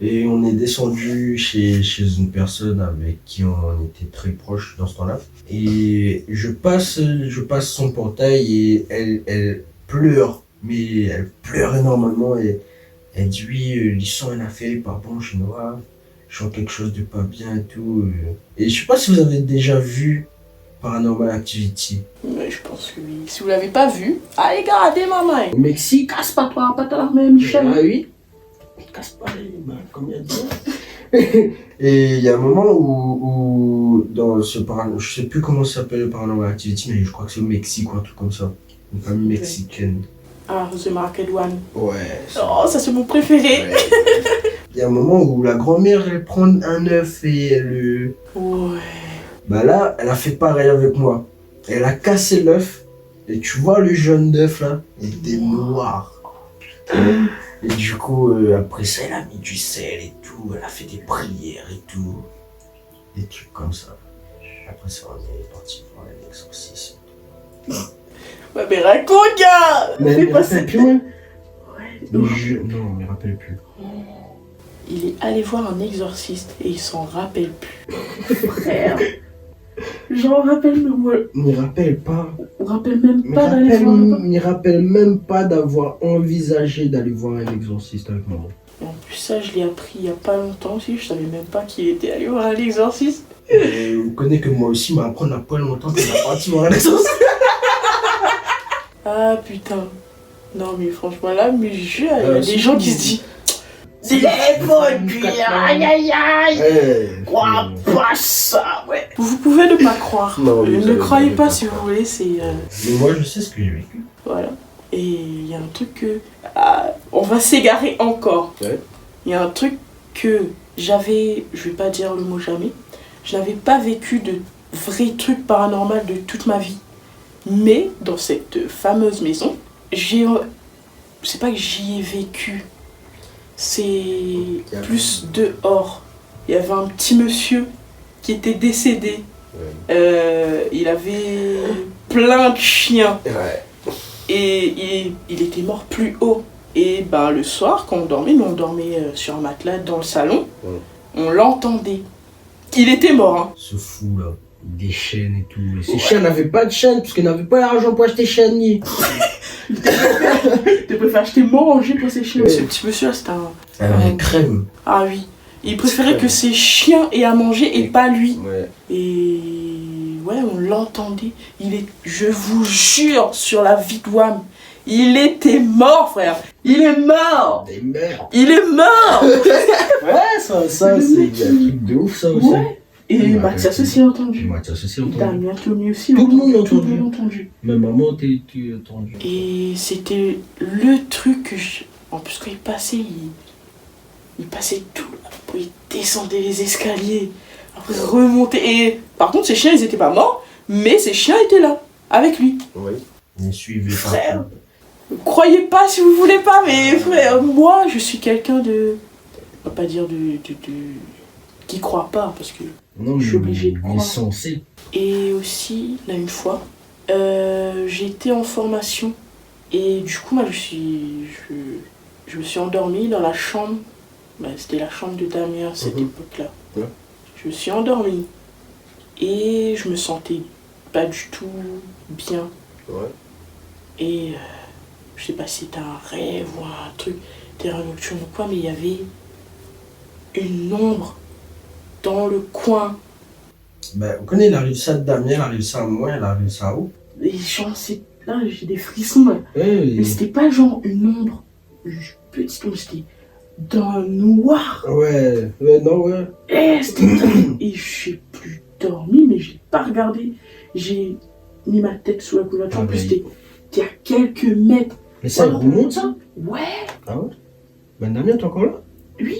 et on est descendu chez une personne avec qui on était très proche dans ce temps-là. Et je passe son portail et elle pleure. Mais elle pleure énormément et elle dit oui, l'histoire en a fait par bon chez Noah. Je sens quelque chose de pas bien et tout. Et je sais pas si vous avez déjà vu Paranormal Activity. Mais je pense que oui. Si vous l'avez pas vu, allez regardez maman. Au Mexique, casse pas toi, pas t'alarmer Michel. Ah oui. Casse pas les mains, comme il a dit. Et il y a un moment où dans ce paranormal, je sais plus comment ça s'appelle le Paranormal Activity, mais je crois que c'est au Mexique ou un truc comme ça. Une famille mexicaine. Ah, The Market One. Ouais. Oh, ça c'est mon préféré. Ouais. Il y a un moment où la grand-mère, elle prend un œuf et elle le... Ouais. Bah là, elle a fait pareil avec moi. Elle a cassé l'œuf. Et tu vois le jaune d'œuf là, il était noir. Et du coup, après ça, elle a mis du sel et tout. Elle a fait des prières et tout. Des trucs comme ça. Après ça, on est parti voir un exorcisme. Ouais, mais raconte, gars. Mais elle me rappelle plus, moi. Ouais. Non, je me rappelle plus. Il est allé voir un exorciste et il s'en rappelle plus. Frère. J'en rappelle même. Il me rappelle pas. On rappelle même pas d'aller voir là-bas. Il me rappelle même pas d'avoir envisagé d'aller voir un exorciste avec maman. En plus, ça, je l'ai appris il y a pas longtemps aussi. Je savais même pas qu'il était allé voir un exorciste. Vous connaissez que moi aussi, m'apprendre à pas longtemps que j'ai parti voir un exorciste. Ah putain. Non, mais franchement, là, mais il y a des gens qui se disent. C'est aïe aïe aïe. Crois pas ça, ouais. Vous pouvez ne pas croire. Non, ne croyez pas si vous voulez, c'est... Mais moi je sais ce que j'ai vécu. Voilà. Et il y a un truc que... on va s'égarer encore. Ouais. Il y a un truc que j'avais... Je vais pas dire le mot jamais. Je n'avais pas vécu de vrais trucs paranormaux de toute ma vie. Mais dans cette fameuse maison, c'est pas que j'y ai vécu. C'est plus dehors. Il y avait un petit monsieur qui était décédé. Ouais. Il avait plein de chiens. Ouais. Et il était mort plus haut. Et ben, le soir, quand on dormait, nous on dormait sur un matelas dans le salon, on l'entendait. Il était mort. Hein. Ce fou là, des chaînes et tout. Et ces chiens n'avaient pas de chaînes parce qu'ils n'avaient pas l'argent pour acheter chaînes. Tu préfères acheter manger pour ses chiens. Ce petit monsieur là, c'était un... crème. Ah oui. Il préférait que ses chiens aient à manger et pas lui. Ouais. Et ouais, on l'entendait. Je vous jure, sur la vie de Wam, il était mort, frère. Il est mort. Des merdes. Il est mort. Ouais, ça c'est un truc de ouf, ça aussi. Ouais. Et Mathias aussi a entendu. Mathias aussi a entendu. Damien, Tommy aussi. Tout le monde a Tout le monde a entendu. Même maman, tu as entendu. Et c'était le truc que je... En plus, quand il passait, il passait tout. Il descendait les escaliers. Après, remontait. Et par contre, ses chiens, ils étaient pas morts. Mais ses chiens étaient là. Avec lui. Oui. Il suivait Frère. Croyez pas si vous voulez pas. Mais frère, moi, je suis quelqu'un de... On va pas dire qui croit pas. Parce que non, je suis obligée de il est croire. censé. Et aussi, là, une fois, j'étais en formation. Et du coup, moi, je me suis endormie dans la chambre. Bah, c'était la chambre de Damien à cette époque-là. Ouais. Je me suis endormie. Et je me sentais pas du tout bien. Ouais. Et je sais pas si c'était un rêve ou un truc, terrain nocturne ou quoi, mais il y avait une ombre dans le coin. Ben, on connaît, il arrive ça de Damien, il arrive ça à moi, il arrive ça à où? Et genre, là, j'ai des frissons. Là. Mais c'était pas genre une ombre, une petite ombre, c'était dans le noir. Ouais, non, ouais. Et j'ai plus dormi, mais je l'ai pas regardé. J'ai mis ma tête sous la couverture. En plus, c'était à quelques mètres. Mais ça remonte, ça? Ouais. Ah ouais? Ben, Damien, t'es encore là? Oui.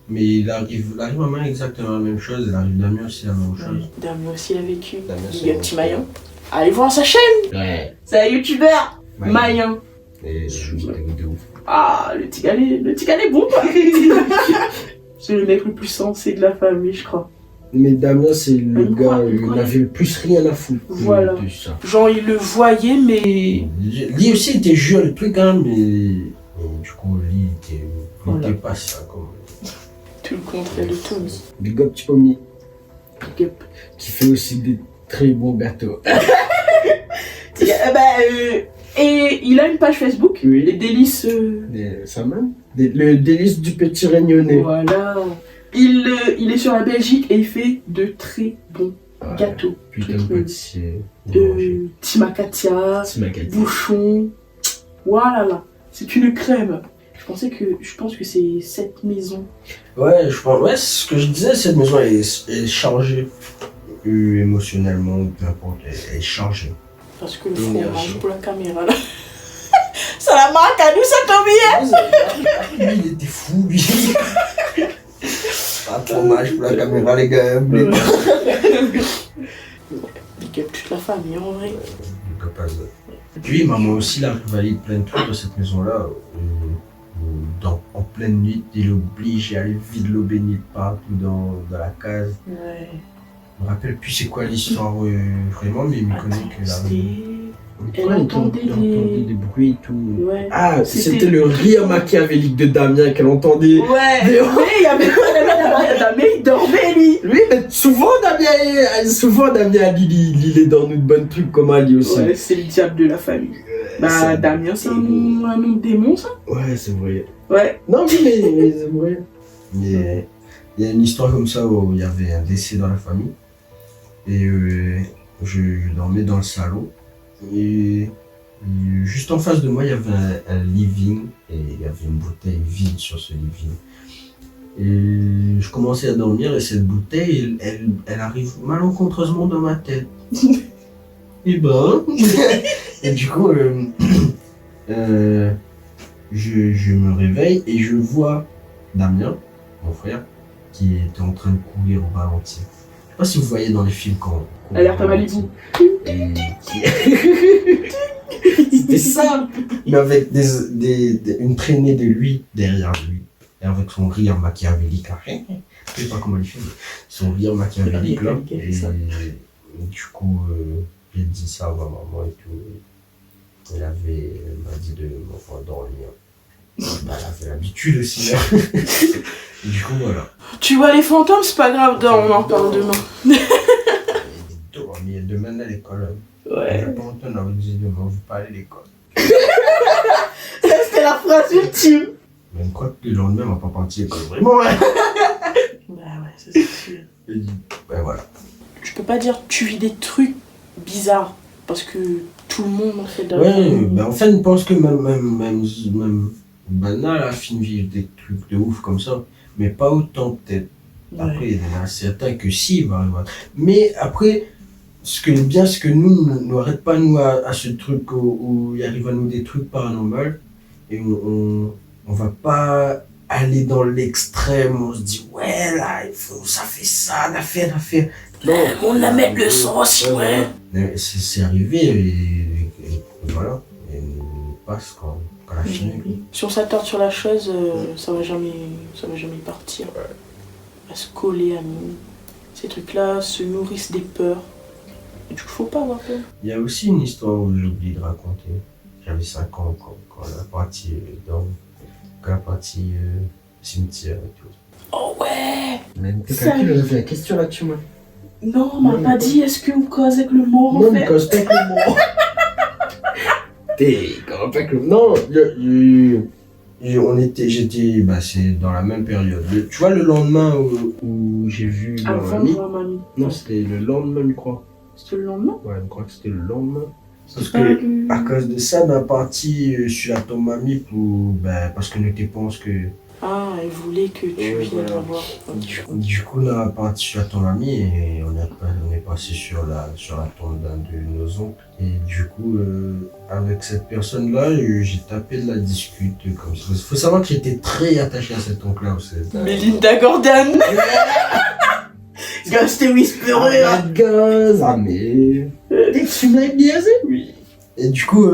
Mais il arrive à moi exactement la même chose, il arrive Damien aussi la même chose. Damien aussi l'a vécu. Damien, Il y a un petit Mayen. Allez voir sa chaîne. Ouais. C'est un youtubeur. Mayen. Et de ouf. Ah, le Tigané est bon, quoi. C'est le mec le plus sensé de la famille, je crois. Mais Damien, c'est le Il gars, croit. il n'avait plus rien à foutre. Voilà. De ça. Genre, il le voyait, mais... Lui aussi, il était jeune, le truc, hein, mais du coup, lui, il était pas ça, comme... Tout le contraire de Tommy. Big up, Tommy. Big up. Qui fait aussi des très bons gâteaux. Et il a une page Facebook, Oui. Les délices... Ça même le délice du petit réunionnais. Voilà. Il est sur la Belgique et il fait de très bons gâteaux. Putain de pâtissier. Timakatia, bouchon. Voilà. C'est une crème. Je pense que c'est cette maison. Ouais, je pense, ouais, c'est ce que je disais, cette maison est chargée. Émotionnellement, ou peu importe, elle est chargée. Parce que le fromage pour la caméra là. Ça la marque à nous, ça tombe bien. Lui, il était fou, lui. Pas de fromage pour la caméra, les gars. Big up toute la famille en vrai. Lui, maman aussi, il a validé plein de trucs dans cette maison-là. En pleine nuit, il oblige à aller vide l'eau bénite partout dans la case. Ouais. Je me rappelle plus c'est quoi l'histoire vraiment, mais il me connaît que la Elle entendait des bruits et tout. Ouais. Ah, c'était le rire machiavélique de Damien qu'elle entendait. Ouais, mais il y avait pas Damien, il dormait lui. Oui, mais souvent Damien il est dans notre bonne truc comme Ali aussi. Ouais, c'est le diable de la famille. Bah, Damien, c'est un nom de démon, ça. Ouais, c'est vrai. Ouais. Non, mais c'est vrai. Mais il y a une histoire comme ça où il y avait un décès dans la famille. Et je dormais dans le salon. Et juste en face de moi, il y avait un living. Et il y avait une bouteille vide sur ce living. Et je commençais à dormir et cette bouteille, elle arrive malencontreusement dans ma tête. Et ben... et du coup, je me réveille et je vois Damien, mon frère, qui était en train de courir au ralenti. Je sais pas si vous voyez dans les films quand... Alerte à Malibu. C'était ça. Mais avec une traînée de lui derrière lui. Et avec son rire machiavélique. Je sais pas comment il fait, mais son rire machiavélique là. Et du coup, j'ai dit ça à ma maman et tout. Elle m'a dit de m'endormir. Elle avait l'habitude aussi. Là. Et du coup, voilà. Tu vois les fantômes, c'est pas grave, on en parle demain. Mais demain à l'école. Ouais. Je pense qu'on avait dit demain, on veut pas aller à l'école. la phrase ultime. Même quoi que le lendemain, on va pas partir comme vraiment. Bah ouais, ça c'est sûr. Ben voilà. Je peux pas dire tu vis des trucs bizarres parce que tout le monde en fait dans Ouais, ben en fait, je pense que même banal a fini de vivre des trucs de ouf comme ça. Mais pas autant peut-être. Après, il y en a certains que si, bah. Mais après, ce que bien, c'est que nous arrête pas nous à ce truc où il arrive à nous des trucs paranormaux et on va pas aller dans l'extrême, on se dit ouais là, il faut, ça fait ça, l'affaire. Non, on la met le sens, ouais. C'est arrivé et voilà, et on passe quand la fin. Si on s'attarde sur la chose, ça va jamais partir. Ouais. À se coller à nous. Ces trucs-là se nourrissent des peurs. Et du coup, faut pas avoir peur. Il y a aussi une histoire où j'ai oublié de raconter. J'avais 5 ans quand la partie cimetière et tout. Oh ouais. Mais Ça quelqu'un avait fait la question là-dessus, moi. Non, on m'a pas dit est-ce que vous causez avec le mort en Non, fait. mais cause pas avec le mort. Non, j'étais, bah c'est dans la même période. Tu vois le lendemain où j'ai vu ma Avant de mamie. voir mamie. Non, c'était le lendemain, je crois. C'était le lendemain. Ouais, je crois que c'était le lendemain. Parce pas que, à cause de ça, on a parti sur la tombe mamie parce que nous te pense que. Ah, elle voulait que tu viennes la voir. Du coup, on a parti sur la tombe mamie et on est passé sur la tombe d'un de nos oncles. Et du coup, avec cette personne-là, j'ai tapé de la discute comme ça. Il faut savoir que j'étais très attaché à cet oncle-là aussi. Melinda Gordon. Gars, c'était whisperé là. Ah mais. Tu m'as biaisé, oui. Et du coup,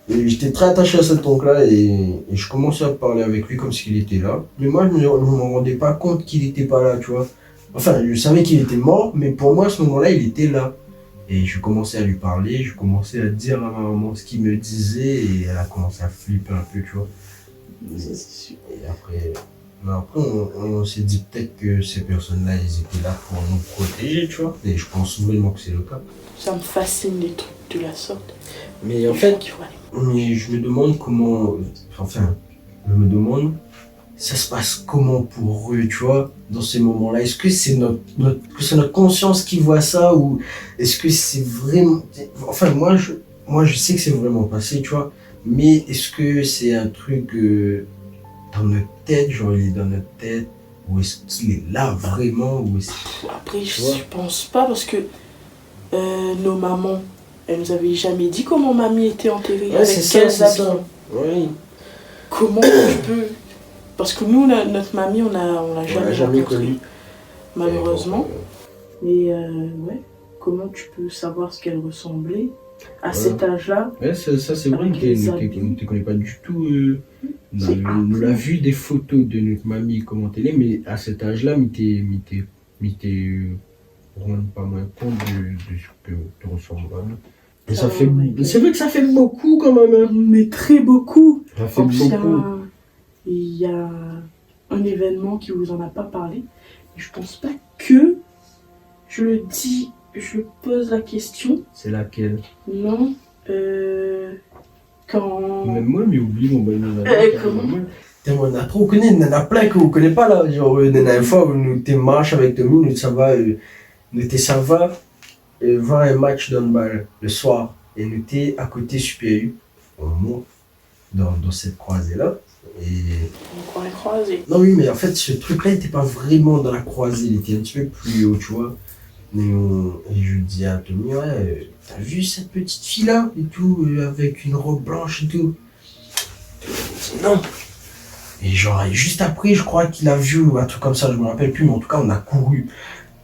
j'étais très attaché à cet oncle-là et je commençais à parler avec lui comme s'il était là. Mais moi, je me rendais pas compte qu'il était pas là, tu vois. Enfin, je savais qu'il était mort, mais pour moi, à ce moment-là, il était là. Et je commençais à lui parler, je commençais à dire à ma maman ce qu'il me disait et elle a commencé à flipper un peu, tu vois. Et après, on s'est dit peut-être que ces personnes-là, elles étaient là pour nous protéger, tu vois. Et je pense vraiment que c'est le cas. Ça me fascine les trucs de la sorte. Mais en fait, je me demande comment. Enfin, je me demande, ça se passe comment pour eux, tu vois, dans ces moments-là. Est-ce que c'est notre conscience qui voit ça ou est-ce que c'est vraiment. Enfin, moi, je sais que c'est vraiment passé, tu vois. Mais est-ce que c'est un truc dans notre tête, genre il est dans notre tête, ou est-ce qu'il est là vraiment ou Après, je pense pas parce que nos mamans, elles nous avaient jamais dit comment mamie était enterrée, ouais, avec quels habits. Oui. Comment tu peux. Parce que nous, notre mamie, on l'a jamais connue. Malheureusement. Mais ouais, comment tu peux savoir ce qu'elle ressemblait à cet âge-là? Ouais, ça c'est vrai que ne te connais pas du tout. On a vu des photos de notre mamie comment elle est, mais à cet âge-là, mais t'es vraiment pas moins compte de ce que tu ressembles vraiment. Et ça fait, c'est vrai que ça fait beaucoup quand même. Hein. Mais très beaucoup. Ça fait beaucoup. Il y a un événement qui vous en a pas parlé. Et je pense pas que je le dis, je pose la question. C'est laquelle? Non. Quand. Même moi, mais oublie mon bon Comment? On a trop connu, il y en a plein que vous ne connaissez pas là. Genre, la dernière fois où nous t'es marche avec Tommy, nous ça va voir un match d'handball le soir. Et nous t'es à côté Super U, on monte dans cette croisée-là. Et... On croirait croisé. Non, oui, mais en fait, ce truc-là n'était pas vraiment dans la croisée, il était un petit peu plus haut, tu vois. Et je dis à Tommy, ouais, t'as vu cette petite fille-là et tout, avec une robe blanche et tout. Il me dit non. Et genre, juste après, je crois qu'il a vu un truc comme ça, je me rappelle plus, mais en tout cas, on a couru.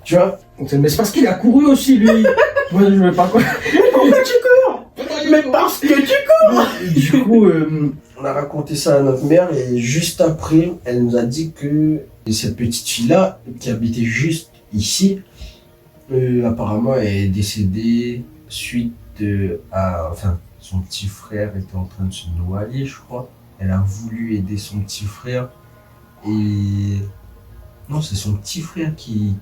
Tu vois? Mais c'est parce qu'il a couru aussi, lui. Moi, je ne veux pas quoi. Pourquoi tu cours? Mais parce que tu cours. Du coup, on a raconté ça à notre mère et juste après, elle nous a dit que cette petite fille-là, qui habitait juste ici, apparemment, elle est décédée suite à... Enfin, son petit frère était en train de se noyer, je crois. Elle a voulu aider son petit frère et... Non, c'est son petit frère qui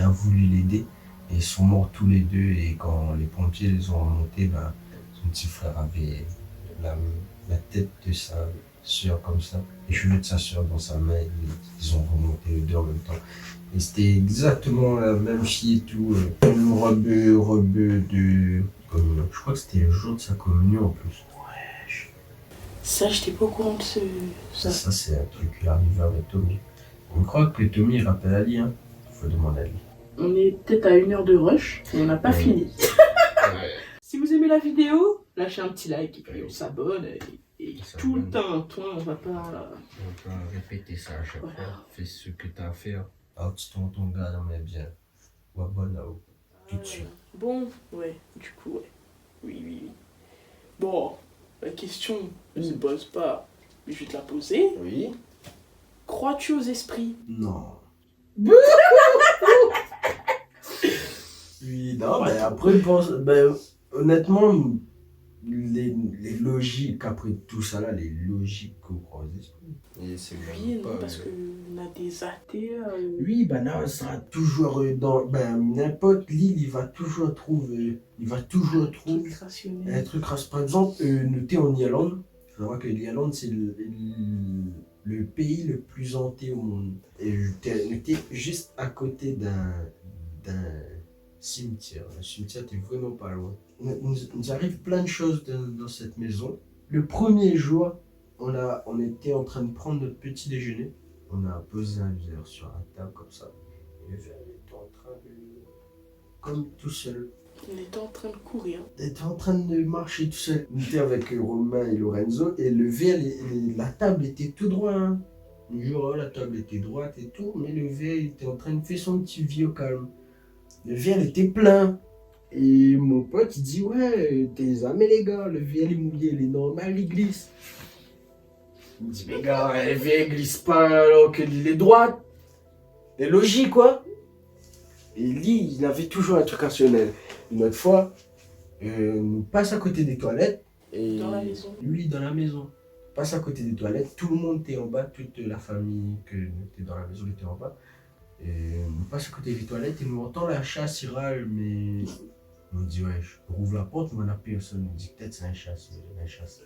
a voulu l'aider. Et ils sont morts tous les deux et quand les pompiers les ont remontés, son petit frère avait la, la tête de sa soeur comme ça, les cheveux de sa soeur dans sa main, ils ont remonté les deux en même temps. Et c'était exactement la même fille et tout, une robe de communion. Je crois que c'était le jour de sa communion en plus. Ça, j'étais pas au courant de ça. Ça c'est un truc qui est arrivé avec Tommy. On croit que Tommy rappelle Ali, hein. Faut demander à lui. On est peut-être à 1 heure de rush et on n'a pas fini. Si vous aimez la vidéo, lâchez un petit like et puis on s'abonne. Et tout le temps, toi, on va pas... On va répéter ça à chaque Voilà. fois. Fais ce que t'as à faire. Ah, tu tombes ton gars, non mais bien. Ou abonne là-haut. Tout de suite. Bon, ouais, du coup, ouais. Oui. Bon, la question ne se pose pas, mais je vais te la poser. Oui. Crois-tu aux esprits? Non. Oui, non, mais après, honnêtement, les logiques, après tout ça là, les logiques qu'on croit aux esprits. Et c'est Oui, non, parce qu'on a des athées. Oui, ben là, ça sera toujours dans. Ben, n'importe l'île, il va toujours trouver. Trucs rationnels. Un truc rationnel. Par exemple, nous t'es en Irlande. Il faut savoir que l'Irlande, c'est le pays le plus hanté au monde. Et nous t'es juste à côté d'un cimetière. Le cimetière, t'es vraiment pas loin. Nous arrive plein de choses dans cette maison. Le premier jour, on était en train de prendre notre petit déjeuner. On a posé un verre sur la table comme ça. Et le verre était en train de... comme tout seul. On était en train de courir. Il était en train de marcher tout seul. On était avec Romain et Lorenzo et le verre, la table était tout droit. Hein. Le jour, la table était droite et tout, mais le verre était en train de faire son petit vie au calme. Le verre était plein. Et mon pote, il dit, ouais, t'es jamais les gars, le verre est mouillé, il est normal, il glisse. Il me dit, mais gars, le verre glisse pas alors qu'il est droit. C'est logique, quoi. Et lui, il avait toujours un truc rationnel. Une autre fois, nous passe à côté des toilettes. Et Dans la maison. lui, dans la maison. Passe à côté des toilettes, tout le monde était en bas, toute la famille que était dans la maison était en bas. Et on passe à côté des toilettes et nous entend la chasse, il râle, mais on dit ouais, je rouvre la porte, mais on n'a personne. On dit peut-être c'est un chasse, mais un chasse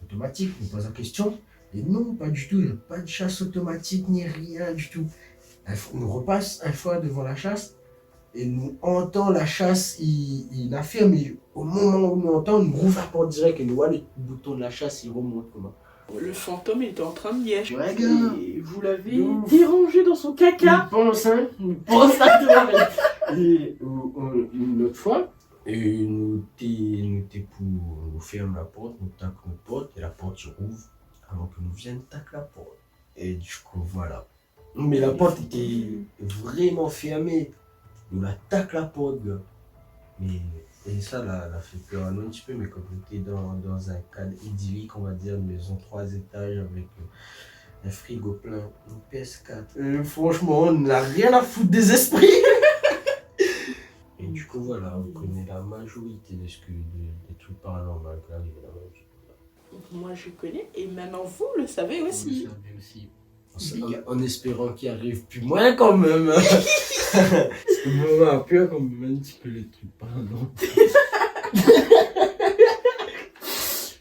automatique, on pose la question. Et non, pas du tout, il n'y a pas de chasse automatique ni rien du tout. On repasse une fois devant la chasse et nous entend la chasse, il affirme, et au moment où nous entend, on ouvre la porte direct et nous voit le bouton de la chasse, il remonte comment. Le fantôme, il était en train de liège. Ouais, gars. Et vous l'avez Ouf. dérangé dans son caca. Il pense à tout. Et une autre fois, et nous t'es pour nous ferme la porte, nous tac notre porte et la porte se rouvre avant que nous vienne tac la porte. Et du coup voilà. Mais la porte était vraiment fermée. Nous la tac la porte, gars. Mais et ça l'a fait peur à nous un petit peu, mais comme on était dans un cadre idyllique, on va dire, une maison 3 étages avec un frigo plein, une PS4. Franchement, on n'a rien à foutre des esprits. Et du coup, voilà, on connaît la majorité des trucs paranormaux qui arrivent là-bas. Moi, je connais. Et maintenant, vous le savez aussi. En espérant qu'il arrive plus moins quand même. Parce que moi, un peu quand même un petit peu les trucs paranormaux. Un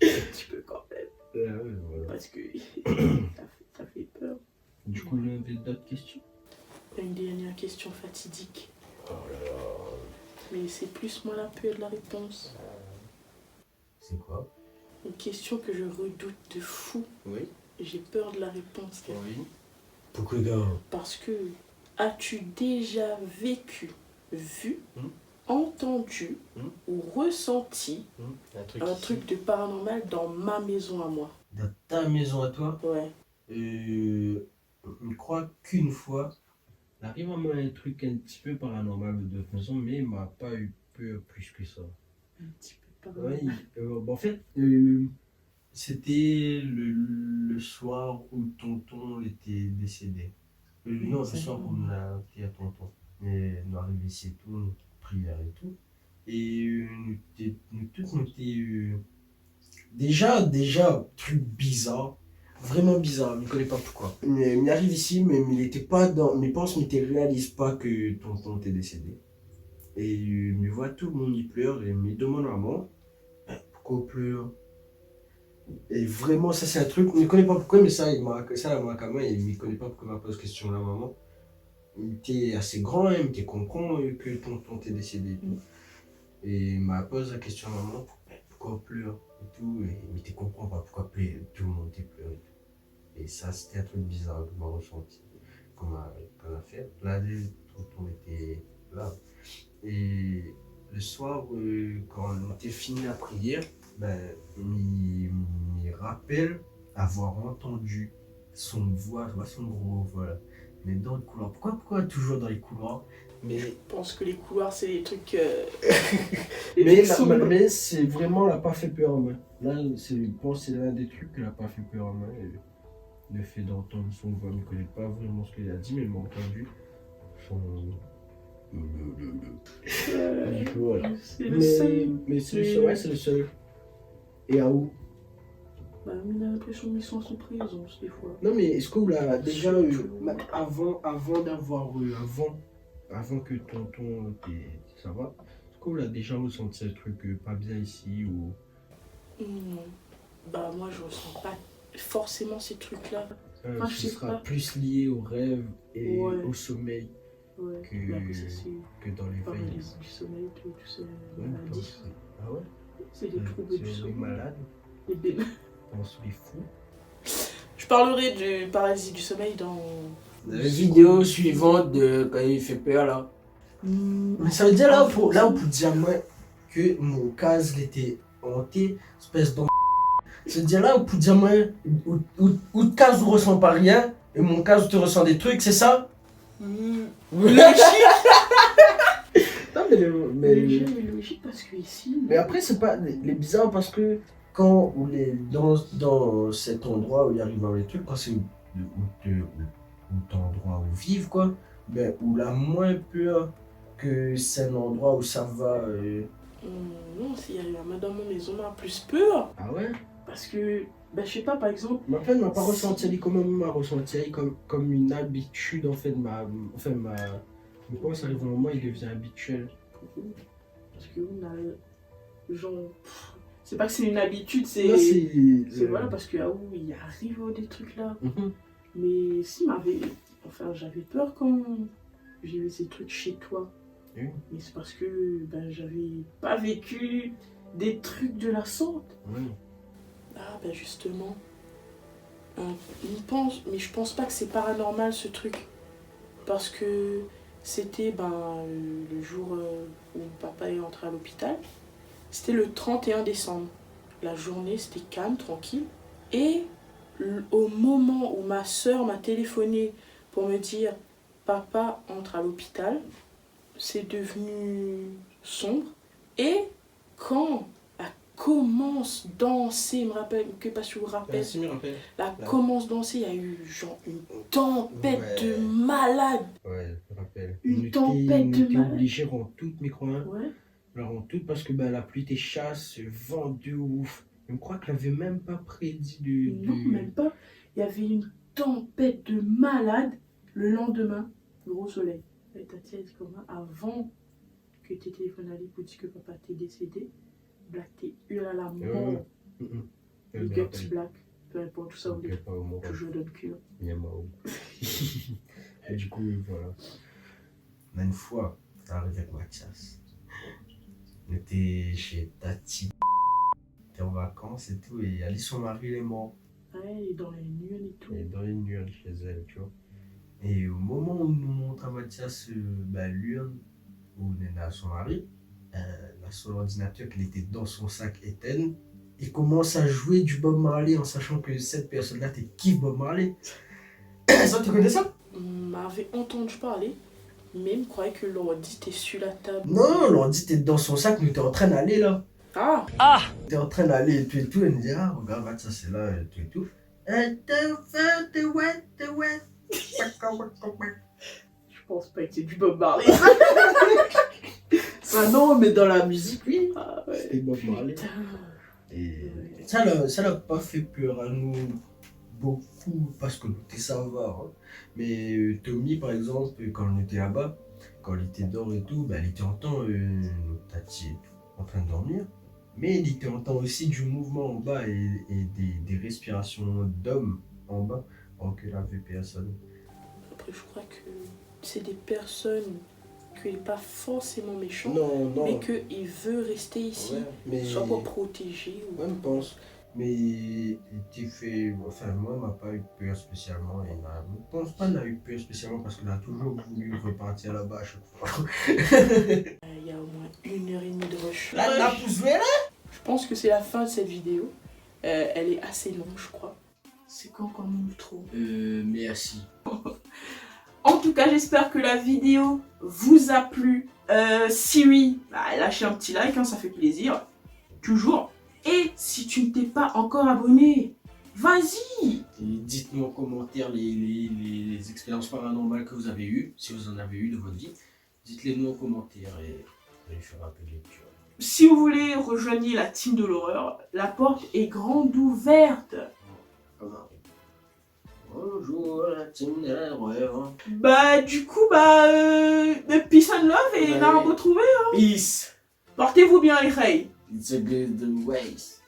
petit peu quand même. Ouais, voilà. Parce que ça fait peur. Du coup, il y avait d'autres questions. Une dernière question fatidique. Oh là là. Mais c'est plus moi la peur de la réponse. C'est quoi? Une question que je redoute de fou. Oui. J'ai peur de la réponse. Oui. Pourquoi gars? Parce que as-tu déjà vécu, vu, entendu ou ressenti un truc de paranormal dans ma maison à moi? Dans ta maison à toi? Ouais. Je crois qu'une fois, il arrive à moi un truc un petit peu paranormal de toute façon, mais il m'a pas eu peur plus que ça. Un petit peu paranormal. Oui, en fait, c'était le soir où tonton était décédé. Non, le soir où on a été à tonton. Mais nous arrivons ici et tout, prière et tout. Et nous tous, nous étions déjà, truc bizarre. Vraiment bizarre, je ne connais pas pourquoi. Mais il arrive ici, mais il n'était pas dans. Mes parents ne réalisent pas que tonton était décédé. Et il me voit tout le monde y pleure et me demande à moi pourquoi on pleure. Et vraiment, ça c'est un truc, on ne connaît pas pourquoi, mais ça, ça, moi, quand même, il ne connaît pas pourquoi il m'a posé cette question-là, maman. Il était assez grand, hein, il était comprend que tonton t'est décédé et tout. Et il m'a posé la question, maman, pourquoi on pleure et tout. Et il était comprend pas pourquoi tout le monde était pleuré et tout. Et ça, c'était un truc bizarre que m'a ressenti, qu'on a fait. Là, tonton était là. Et le soir, quand on était fini la prière, ben, il rappelle avoir entendu son voix, son gros, voilà. Mais dans le couloir. Pourquoi toujours dans les couloirs? Mais, Je pense que les couloirs, c'est des trucs. mais c'est vraiment, elle n'a pas fait peur à moi. Là, je pense que c'est l'un des trucs qu'elle n'a pas fait peur à moi. Et le fait d'entendre son voix, je ne connais pas vraiment ce qu'elle a dit, mais elle m'a entendu son. Du coup, voilà. C'est le seul. Mais c'est le seul, ouais, c'est le seul. Et à où? Bah, mais il a l'impression qu'ils sont sous présence des fois. Non, mais est-ce qu'on l'a déjà avant que tonton ça va, est-ce qu'on l'a déjà ressenti ce truc pas bien ici ou. Non. Bah, moi, je ressens pas forcément ces trucs-là. Je Ce sais sera pas. plus lié au rêve et Ouais. au sommeil Ouais. que, Bah, après, ça, c'est que dans les veilles. paralysie du sommeil, tout ça, Ouais, maladie. ah ouais? C'est des troubles du C'est les sommeil. malades, Les bébés. on se les fous. Je parlerai du paralysie du sommeil dans. La vidéo suivante de quand il fait peur là. Mais ça veut dire là, on peut dire moi que mon case il était hanté, espèce d'en. Ça veut dire là, on peut dire moi, où de case on ressent pas rien, et mon case tu ressens des trucs, c'est ça? Logique. Non Logique parce que ici. mais après c'est pas les bizarres parce que quand on est dans cet endroit où il arrive à avoir les trucs, quand c'est où t'endroit où vivre quoi, ben où la moins peur que c'est un endroit où ça va. Non, s'il y a un dans mon maison, on a plus peur. Ah ouais? Parce que, bah, je sais pas, par exemple. Mais en fait, m'a pas ressenti elle comme m'a ressenti elle comme une habitude en fait mais quand ça arrive au moment il devient habituel. Parce que on a. Genre. C'est pas que c'est une habitude, c'est. Là, C'est voilà, parce que où il arrive des trucs là. Mhm. Mais si m'avait. Enfin, j'avais peur quand j'ai vu ces trucs chez toi. Oui. Mais c'est parce que ben, j'avais pas vécu des trucs de la sorte. Ouais. Ah, ben justement. Mais je pense pas que c'est paranormal ce truc. Parce que c'était le jour où papa est entré à l'hôpital. C'était le 31 décembre. La journée, c'était calme, tranquille. Et au moment où ma soeur m'a téléphoné pour me dire papa entre à l'hôpital, c'est devenu sombre. Et quand elle commence à danser, je me rappelle, que pas si vous vous rappelez, elle commence à danser, il y a eu genre une tempête de malade. Ouais, je me rappelle. Une tempête de malade. Obligé rendre toutes mes croix. Ouais. La rendre toutes parce que la pluie était chasse, vent de ouf. Je crois qu'elle avait même pas prédit Non, même pas. Il y avait une tempête de malade le lendemain, gros soleil. Et ta tia dit comment avant que tes téléphones allaient pour dire que papa t'est décédé, Black t'es hurlé à la mort. Les guts Black, peu importe, tout ça, on est toujours dans le cul. Et du coup, voilà. Une fois, ça arrivé avec Mathias. On était chez Tati. On était en vacances et tout, et Ali, son mari, il est mort. Ouais, il est dans les nuages et tout. Il est dans les nuages chez elle, tu vois. Et au moment où on nous montre à Mathias l'urne où on est à son mari, son ordinateur qui était dans son sac éteint, il commence à jouer du Bob Marley en sachant que cette personne-là t'es kiff Bob Marley. Ça, tu connais ça? On m'avait entendu parler, mais il me croyait que l'ordi était sur la table. Non, l'ordi était dans son sac, mais t'es en train d'aller là. Ah! T'es en train d'aller et tout, et il me dit, ah, regarde, ça c'est là, et tout et tout. Je pense pas que c'est du Bob Marley. Ah non, mais dans la musique, oui. Ah ouais. C'était Bob Marley. Putain. Et ça l'a pas fait peur à nous beaucoup parce que nous était ça va. Hein. Mais Tommy, par exemple, quand on était là-bas, quand il était dehors et tout, il était en temps, Tati et tout, en train de dormir. Mais il entend aussi du mouvement en bas et des respirations d'hommes en bas, alors que la VPS. Après, je crois que c'est des personnes qui n'est pas forcément méchant, Non, non. mais qu'il veut rester ici, Ouais, mais... soit pour protéger. Ou... Moi, je pense. Mais il fait. Enfin, moi, il m'a pas eu peur spécialement. Je pense pas qu'il a eu peur spécialement parce qu'il a toujours voulu repartir là-bas à chaque fois. Il y a au moins 1h30 de rush. La pousse là. Je pense que c'est la fin de cette vidéo. Elle est assez longue, je crois. C'est quand qu'on outro? Merci. En tout cas, j'espère que la vidéo vous a plu. Si oui, bah, lâchez un petit like, hein, ça fait plaisir. Toujours. Et si tu ne t'es pas encore abonné, vas-y. Dites-nous en commentaire les expériences paranormales que vous avez eues, si vous en avez eues de votre vie. Dites-les nous en commentaire et je ferai un peu de lecture. Si vous voulez rejoindre la team de l'horreur, la porte est grande ouverte. Bonjour la team de l'horreur. Bah du coup, peace and love et on a retrouvé. Hein. Peace. Portez-vous bien les filles. It's a good ways.